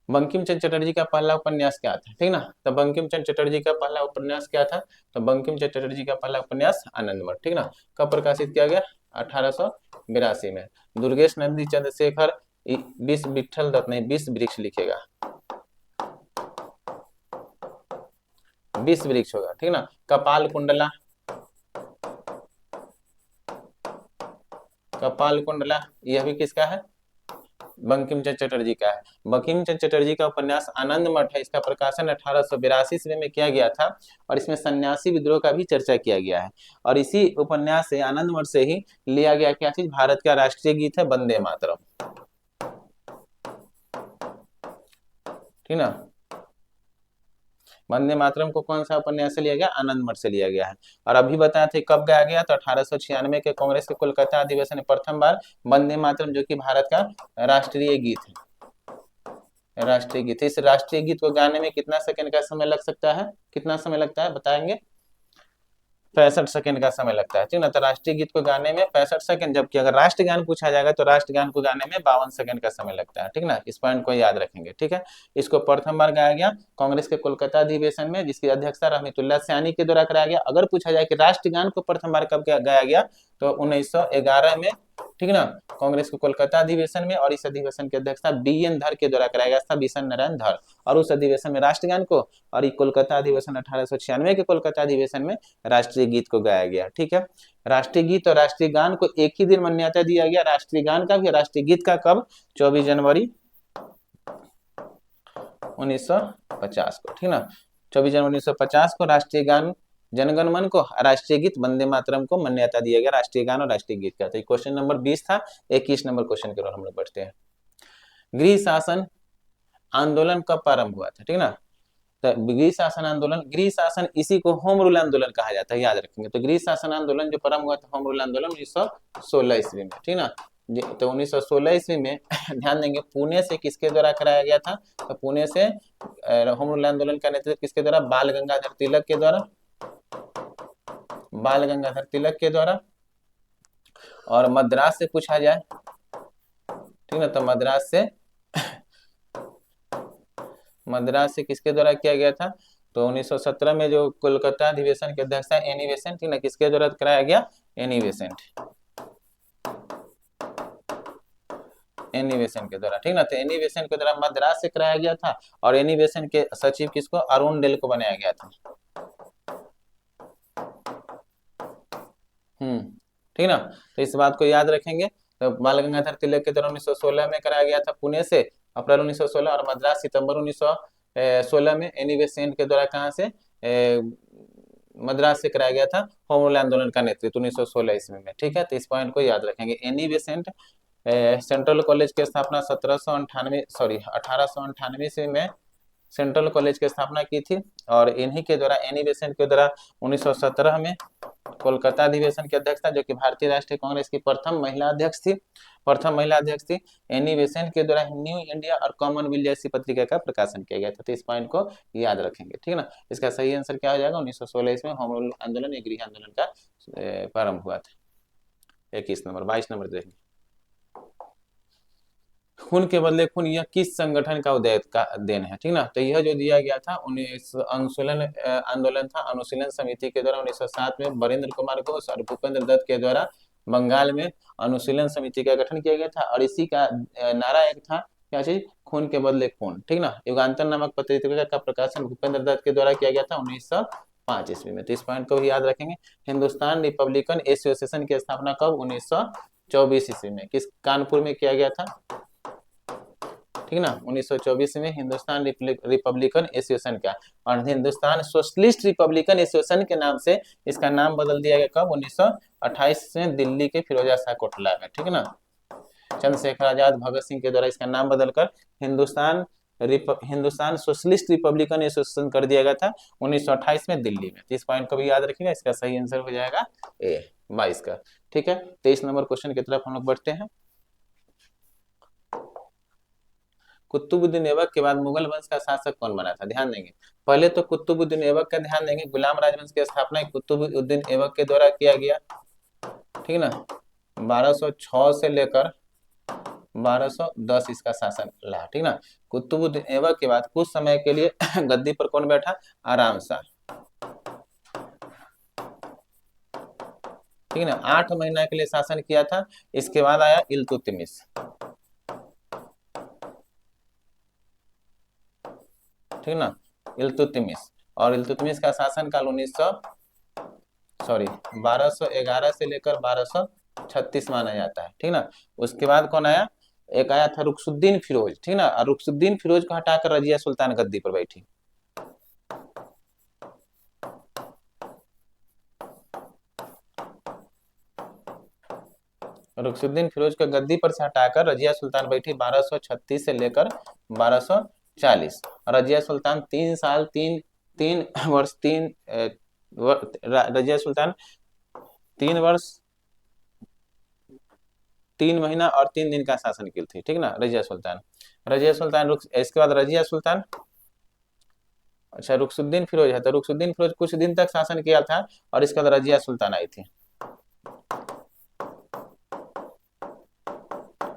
[SPEAKER 1] बंकिम चंद्र चटर्जी का पहला उपन्यास क्या था, ठीक ना। तो बंकिम चंद्र चटर्जी का पहला उपन्यास क्या था, तो बंकिम चंद्र चटर्जी का पहला उपन्यास आनंदमठ, ठीक ना। कब प्रकाशित किया गया, 1882 में। दुर्गेश नंदी चंद्रशेखर 20 विठल दत्त नहीं 20 वृक्ष लिखेगा, 20 वृक्ष होगा, ठीक ना। कपाल कुंडला, कपाल कुंडला यह भी किसका है, बंकिम चंद्र चटर्जी का है। बंकिम चंद्र चटर्जी का उपन्यास आनंद मठ है, इसका प्रकाशन 1882 ईस्वी में किया गया था और इसमें सन्यासी विद्रोह का भी चर्चा किया गया है। और इसी उपन्यास से, आनंद मठ से ही लिया गया क्या चीज, भारत का राष्ट्रीय गीत है वंदे मातरम, ठीक ना। वंदे मातरम को कौन सा उपन्यास से लिया गया, आनंद मठ से लिया गया है। और अभी बताया थे कब गाया गया, तो 1896 के कांग्रेस के कोलकाता अधिवेशन में प्रथम बार वंदे मातरम, जो कि भारत का राष्ट्रीय गीत है, राष्ट्रीय गीत। इस राष्ट्रीय गीत को गाने में कितना सेकंड का समय लग सकता है, कितना समय लगता है बताएंगे, 65 सेकंड का समय लगता है, ठीक ना। तो राष्ट्रीय गीत को गाने में 65 सेकंड, जबकि अगर राष्ट्रगान पूछा जाएगा तो राष्ट्रगान को गाने में 52 सेकंड का समय लगता है, ठीक ना। इस पॉइंट को याद रखेंगे, ठीक है। इसको प्रथम बार गाया गया कांग्रेस के कोलकाता अधिवेशन में, जिसकी अध्यक्षता रहमतुल्लाह सयानी के द्वारा कराया गया। अगर पूछा जाए कि राष्ट्रगान को प्रथम बार कब गाया गया, तो 1911 में, ठीक ना, कांग्रेस के कोलकाता अधिवेशन में। और इस अधिवेशन की अध्यक्षता बी.एन. धर के द्वारा कराया गया था, बिशन नारायण धर। और उस अधिवेशन में राष्ट्रगान को, और ये कोलकाता अधिवेशन 1896 के कोलकाता अधिवेशन में राष्ट्रीय गीत को गाया गया, ठीक है। राष्ट्रीय गीत और राष्ट्रीय गान को एक ही दिन मान्यता दिया गया, राष्ट्रीय गान का भी, राष्ट्रीय गीत का कब, 24 जनवरी 1950 को, ठीक ना। 24 जनवरी 1950 को राष्ट्रीय गान जनगण मन को, राष्ट्रीय गीत वंदे मातरम को मान्यता दिया गया, राष्ट्रीय गान और राष्ट्रीय गीत का। तो क्वेश्चन नंबर 20 था। 21 नंबर क्वेश्चन की ओर हम लोग बढ़ते हैं। गृह शासन आंदोलन कब प्रारंभ हुआ था, ठीक ना। तो गृह शासन आंदोलन, गृह शासन, इसी को होम रूल आंदोलन कहा जाता है, याद रखेंगे। तो गृह शासन आंदोलन जो प्रारंभ हुआ था, होम रूल आंदोलन 1916 ईस्वी में, ठीक ना। तो 1916 ईस्वी में ध्यान देंगे, पुणे से किसके द्वारा कराया गया था, तो पुणे से होम रूल आंदोलन का नेतृत्व किसके द्वारा, बाल गंगाधर तिलक के द्वारा, बाल गंगाधर तिलक के द्वारा। और मद्रास से पूछा जाए, ठीक ना, तो मद्रास से किसके द्वारा किया गया था, तो 1917 में जो कोलकाता अधिवेशन के अध्यक्ष था एनी बेसेंट, ठीक ना, किसके द्वारा कराया गया, एनी बेसेंट, एनी बेसेंट के द्वारा, ठीक ना। तो एनी बेसेंट के द्वारा मद्रास से कराया गया था। और एनी बेसेंट के सचिव किसको, अरुण डेल को बनाया गया था, ठीक ना। तो इस बात को याद रखेंगे। तो बाल गंगाधर तिलक के द्वारा 1916 में कराया गया था पुणे से, अप्रैल 1916, और मद्रास सितंबर 1916 में एनी बेसेंट के द्वारा कहां से, मद्रास से कराया गया था। होम रूल आंदोलन का नेतृत्व 1916 ईस्वी में, ठीक है। तो इस पॉइंट को याद रखेंगे। एनी बेसेंट सेंट्रल कॉलेज की स्थापना 1898 ईस्वी में सेंट्रल कॉलेज की स्थापना की थी। और इन्हीं के द्वारा, एनी बेसेंट के द्वारा 1917 में कोलकाता अधिवेशन की अध्यक्षता, जो कि भारतीय राष्ट्रीय कांग्रेस की प्रथम महिला अध्यक्ष थी, एनी बेसेंट के द्वारा न्यू इंडिया और कॉमनवेल्थ जैसी पत्रिका का प्रकाशन किया गया था। तो इस पॉइंट को याद रखेंगे, ठीक है ना। इसका सही आंसर क्या हो जाएगा, 1916 ईस्वी में होम रूल आंदोलन या गृह आंदोलन का प्रारंभ हुआ था। 21 नंबर। 22 नंबर देखेंगे, खून के बदले खून, यह किस संगठन का उदय का देन है, ठीक ना। तो यह जो दिया गया था आंदोलन था अनुशीलन समिति के द्वारा 1907 में वरेंद्र कुमार घोष और भूपेंद्र दत्त के द्वारा बंगाल में अनुशीलन समिति का गठन किया गया था। और इसी का नारा एक था, क्या चीज, खून के बदले खून, ठीक ना। युगांतर नामक पत्रिका का प्रकाशन भूपेंद्र दत्त के द्वारा किया गया था 1905 ईस्वी में। तो इस पॉइंट को भी याद रखेंगे। हिंदुस्तान रिपब्लिकन एसोसिएशन की स्थापना कब, 1924 ईस्वी में। किस, कानपुर में किया गया था, ठीक ना, 1924 में हिंदुस्तान रिपब्लिकन एसोसिएशन का। और हिंदुस्तान सोशलिस्ट रिपब्लिकन एसोसिएशन के नाम से इसका नाम बदल दिया गया कब, 1928 में दिल्ली के फिरोजा शाह कोटला में, ठीक है ना। चंद्रशेखर आजाद, भगत सिंह के द्वारा इसका नाम बदलकर हिंदुस्तान सोशलिस्ट रिपब्लिकन एसोसिएशन कर दिया गया था 1928 में दिल्ली में। इस पॉइंट को भी याद रखिएगा। इसका सही आंसर हो जाएगा ए, 22 का, ठीक है। 23 नंबर क्वेश्चन की तरफ हम लोग बढ़ते हैं। कुतुबुद्दीन ऐबक के बाद मुगल वंश का शासक कौन बना था, ध्यान देंगे। पहले तो कुतुबुद्दीन ऐबक का ध्यान देंगे। गुलाम राजवंश की स्थापना कुतुबुद्दीन ऐबक के द्वारा किया गया, ठीक ना। 1206 से लेकर 1210 इसका शासन रहा, ठीक ना। कुतुबुद्दीन ऐबक के बाद कुछ समय के लिए गद्दी पर कौन बैठा, आराम शाह, ठीक ना। 8 महीना के लिए शासन किया था। इसके बाद आया इल्तुतमिश, ठीक ना, इल्तुतमिश। और इल्तुतमिश का शासन काल 1211 से लेकर 1236 माना जाता है, ठीक ना। उसके बाद कौन आया, एक आया था रुक्सुद्दीन फिरोज, ठीक ना। और रुक्सुद्दीन फिरोज को हटाकर रजिया सुल्तान गद्दी पर बैठी। रुक्सुद्दीन फिरोज को गद्दी पर से हटाकर रजिया सुल्तान बैठी 1236 से लेकर 1240। रजिया सुल्तान 3 साल 3 वर्ष 3 महीना और 3 दिन का शासन की थी, ठीक ना, रजिया सुल्तान। इसके बाद रजिया सुल्तान, अच्छा रुक्सुद्दीन फिरोज है, तो रुक्सुद्दीन फिरोज कुछ दिन तक शासन किया था। और इसके बाद रजिया सुल्तान आई थी,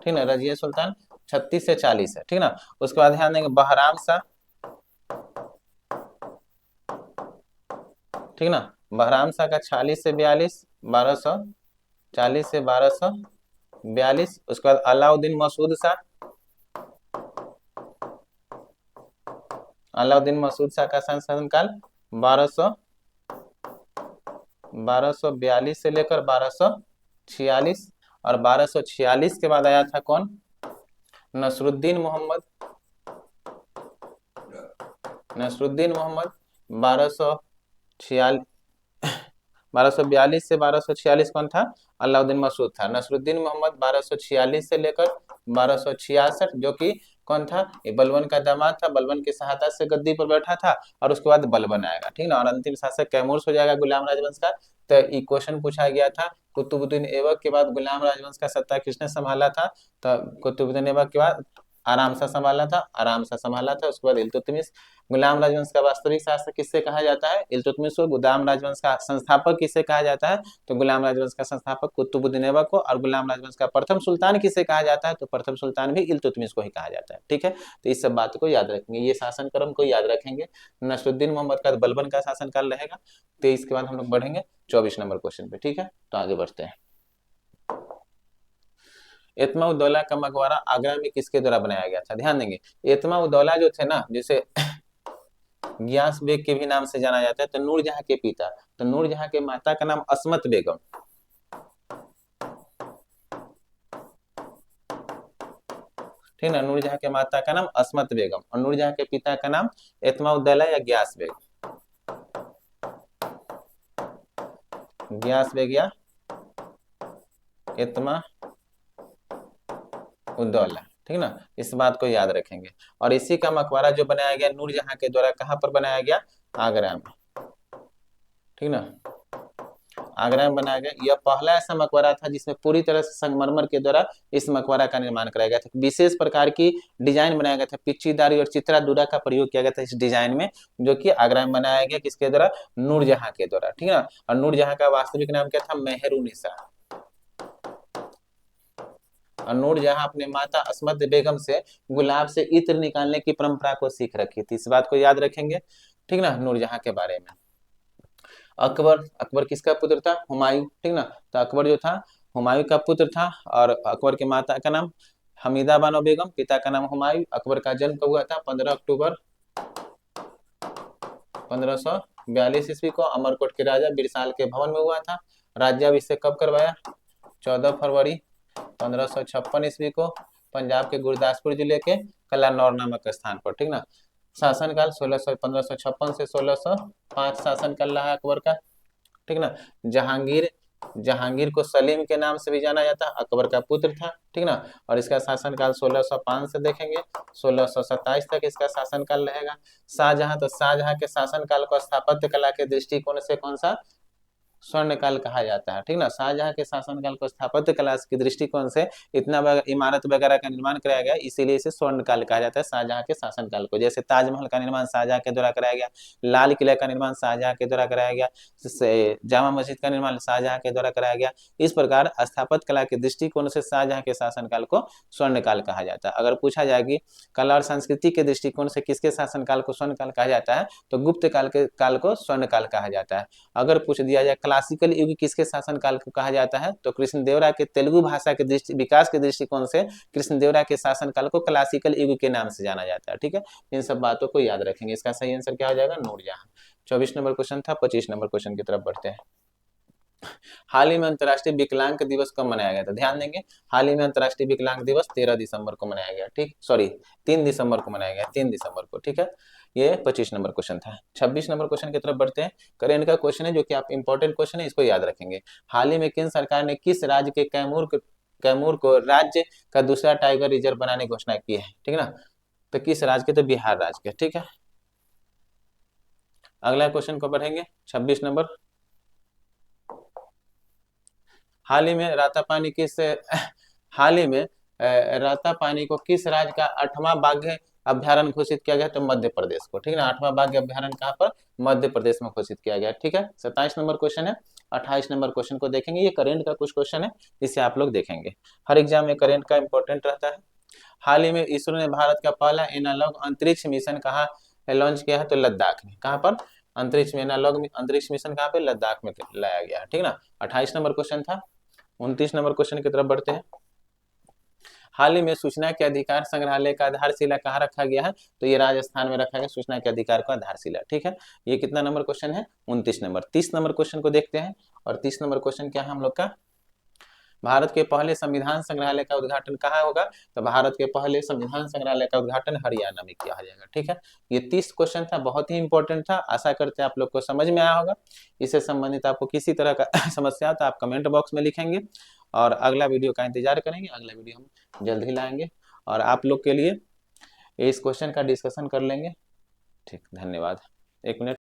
[SPEAKER 1] ठीक ना। रजिया सुल्तान 36 से 40 है, ठीक ना। उसके बाद ध्यान देंगे बहराम शाह, ठीक ना। बहराम शाह का 46 से 42, 1240 से 1242। उसके बाद अलाउद्दीन मसूद शाह, अलाउद्दीन मसूद शाह का शासन काल 1242 से लेकर 1246। और 1246 के बाद आया था कौन, नसरुद्दीन मोहम्मद, 1242 से 1246 कौन था, अलाउद्दीन मसूद था। नसरुद्दीन मोहम्मद 1246 से लेकर 1266, जो कि कौन था, ये बलबन का दामाद था। बलबन की सहायता से गद्दी पर बैठा था। और उसके बाद बलबन आएगा, ठीक ना। और अंतिम शासक कैमूर हो जाएगा गुलाम राजवंश का। तो ये क्वेश्चन पूछा गया था, कुतुबुद्दीन ऐबक के बाद गुलाम राजवंश का सत्ता किसने संभाला था। तो कुतुबुद्दीन ऐबक के बाद आराम सा संभाला था, उसके बाद इल्तुतमिश। गुलाम राजवंश का वास्तविक शासक किससे कहा जाता है, इल्तुतमिश को। गुलाम राजवंश का संस्थापक किसे कहा जाता है, तो गुलाम राजवंश का संस्थापक कुतुबुद्दीन ऐबक को। और गुलाम राजवंश का प्रथम सुल्तान किसे कहा जाता है, तो प्रथम सुल्तान भी इल्तुतमिश को ही कहा जाता है, ठीक है। तो इस सब बात को याद रखेंगे, ये शासन क्रम को याद रखेंगे। नसरुद्दीन मोहम्मद का बलबन का शासनकाल रहेगा। 23 के बाद हम लोग बढ़ेंगे 24 नंबर क्वेश्चन पे, ठीक है। तो आगे बढ़ते हैं। एतमा-उद-दौला का मकबरा आगरा में किसके द्वारा बनाया गया था, ध्यान देंगे। एतमा-उद-दौला जो थे ना, जैसे गियास बेग के भी नाम से जाना जाता है, तो नूरजहां के पिता, तो नूरजहां के माता का नाम असमत बेगम, ठीक ना। नूरजहां के माता का नाम असमत बेगम और नूरजहां के पिता का नाम एतमा-उद-दौला या गियास बेग, गियास बेग या एतमा-उद-दौला, ठीक ना। इस बात को याद रखेंगे। और इसी का मकबरा जो बनाया गया नूरजहां के द्वारा, कहां पर बनाया गया, आगरा में, ठीक ना। आगरा में बनाया गया। यह पहला ऐसा मकबरा था जिसमें पूरी तरह से संगमरमर के द्वारा इस मकबरा का निर्माण कराया गया था। विशेष प्रकार की डिजाइन बनाया गया था, पिच्चीदारी और चित्रा का प्रयोग किया गया था इस डिजाइन में, जो कि आगरा में बनाया गया किसके द्वारा, नूरजहां के द्वारा, ठीक है। और नूरजहां का वास्तविक नाम क्या था, मेहरुन्निसा। और नूरजहां अपने माता असमत बेगम से गुलाब से इत्र निकालने की परंपरा को सीख रखी थी। इस बात को याद रखेंगे, ठीक ना। नूरजहां के बारे में अकबर किसका पुत्र था, हुमायूं, ठीक ना। तो अकबर जो था हुमायूं का पुत्र था। और अकबर के माता का नाम हमीदा बानो बेगम, पिता का नाम हुमायूं। अकबर का जन्म कब हुआ था? 15 अक्टूबर 1542 ईस्वी को अमरकोट के राजा बिरसाल के भवन में हुआ था। राज्याभिषेक कब करवाया? 14 फरवरी 1556 ईस्वी को पंजाब के गुरदासपुर जिले के कलानौर नामक स्थान पर, ठीक ना। शासनकाल 1556 से 1605 शासनकाल रहा अकबर का, ठीक ना। जहांगीर, जहांगीर को सलीम के नाम से भी जाना जाता, अकबर का पुत्र था, ठीक ना। और इसका शासनकाल 1605 से देखेंगे 1627 तक इसका शासनकाल रहेगा। शाहजहां, तो शाहजहां के शासनकाल को स्थापत्य कला के दृष्टिकोण से कौन सा? स्वर्ण काल कहा जाता है, ठीक ना। शाहजहां के शासनकाल को स्थापत्य कला के दृष्टिकोण से इतना इमारत वगैरह का निर्माण कराया गया, इसीलिए इसे स्वर्ण काल कहा जाता है शाहजहां के शासनकाल को। जैसे ताजमहल का निर्माण शाहजहां के द्वारा कराया गया, लाल किले का निर्माण शाहजहां के द्वारा कराया गया, जामा मस्जिद का निर्माण शाहजहां के द्वारा कराया गया। इस प्रकार स्थापत्य कला के दृष्टिकोण से शाहजहां के शासनकाल को स्वर्ण काल कहा जाता है। अगर पूछा जाए कि कला और संस्कृति के दृष्टिकोण से किसके शासनकाल को स्वर्ण काल कहा जाता है, तो गुप्त काल के काल को स्वर्ण काल कहा जाता है। अगर पूछ दिया जाए क्लासिकल युग किसके शासनकाल को कहा जाता है, तो कृष्णदेवराय के तेलुगु भाषा के विकास के दृष्टिकोण से कृष्णदेवराय के शासनकाल को क्लासिकल युग के नाम से जाना जाता है, ठीक है। इन सब बातों को याद रखेंगे। इसका सही आंसर क्या हो जाएगा? नूरजहां। 24 नंबर क्वेश्चन था। 25 नंबर क्वेश्चन की तरफ बढ़ते हैं। हाल ही में अंतर्राष्ट्रीय विकलांग दिवस कब मनाया गया था? ध्यान देंगे, हाल ही में अंतर्राष्ट्रीय विकलांग दिवस 13 दिसंबर को मनाया गया, ठीक, सॉरी 3 दिसंबर को मनाया गया, 3 दिसंबर को, ठीक है। ये 25 नंबर क्वेश्चन था। 26 नंबर क्वेश्चन की तरफ बढ़ते हैं। करेंट का क्वेश्चन है, जो कि आप इंपॉर्टेंट क्वेश्चन है, इसको याद रखेंगे। हाल ही में केंद्र सरकार ने किस राज्य के कैमूर को राज्य का दूसरा टाइगर रिजर्व बनाने की घोषणा की है, ठीक है ना। तो किस राज्य के? तो बिहार राज्य के, ठीक है। अगला क्वेश्चन को बढ़ेंगे, 26 नंबर। हाल ही में रातापानी किस हाल ही में रातापानी को किस राज्य का 8वां बाघ अभ्यारण्य घोषित किया गया? तो मध्य प्रदेश को, ठीक है ना। 8वां बाघ अभ्यारण्य कहाँ पर? मध्य प्रदेश में घोषित किया गया, ठीक है। 27 नंबर क्वेश्चन है। 28 नंबर क्वेश्चन को देखेंगे, ये करेंट का कुछ क्वेश्चन है, इसे आप लोग देखेंगे। हर एग्जाम में करेंट का इंपॉर्टेंट रहता है। हाल ही में इसरो ने भारत का पहला एनालॉग अंतरिक्ष मिशन कहाँ लॉन्च किया है? तो लद्दाख में। कहाँ पर? अंतरिक्ष में एनालॉग अंतरिक्ष मिशन कहाँ पे? लद्दाख में लाया गया, ठीक ना। 28 नंबर क्वेश्चन था। 29 नंबर क्वेश्चन की तरफ बढ़ते हैं। हाल ही में सूचना के अधिकार संग्रहालय का आधारशिला कहाँ रखा गया है? तो ये राजस्थान में रखा गया सूचना के अधिकार का आधारशिला, ठीक है। ये कितना नंबर क्वेश्चन है? 29 नंबर। 30 नंबर क्वेश्चन को देखते हैं, और 30 नंबर क्वेश्चन क्या है हम लोग का? भारत के पहले संविधान संग्रहालय का उद्घाटन कहाँ होगा? तो भारत के पहले संविधान संग्रहालय का उद्घाटन हरियाणा में किया जाएगा, ठीक है। ये 30 क्वेश्चन था, बहुत ही इंपॉर्टेंट था। आशा करते हैं आप लोग को समझ में आया होगा। इससे संबंधित आपको किसी तरह का समस्या तो आप कमेंट बॉक्स में लिखेंगे, और अगला वीडियो का इंतजार करेंगे। अगला वीडियो हम जल्द ही लाएंगे, और आप लोग के लिए इस क्वेश्चन का डिस्कशन कर लेंगे, ठीक। धन्यवाद। 1 मिनट।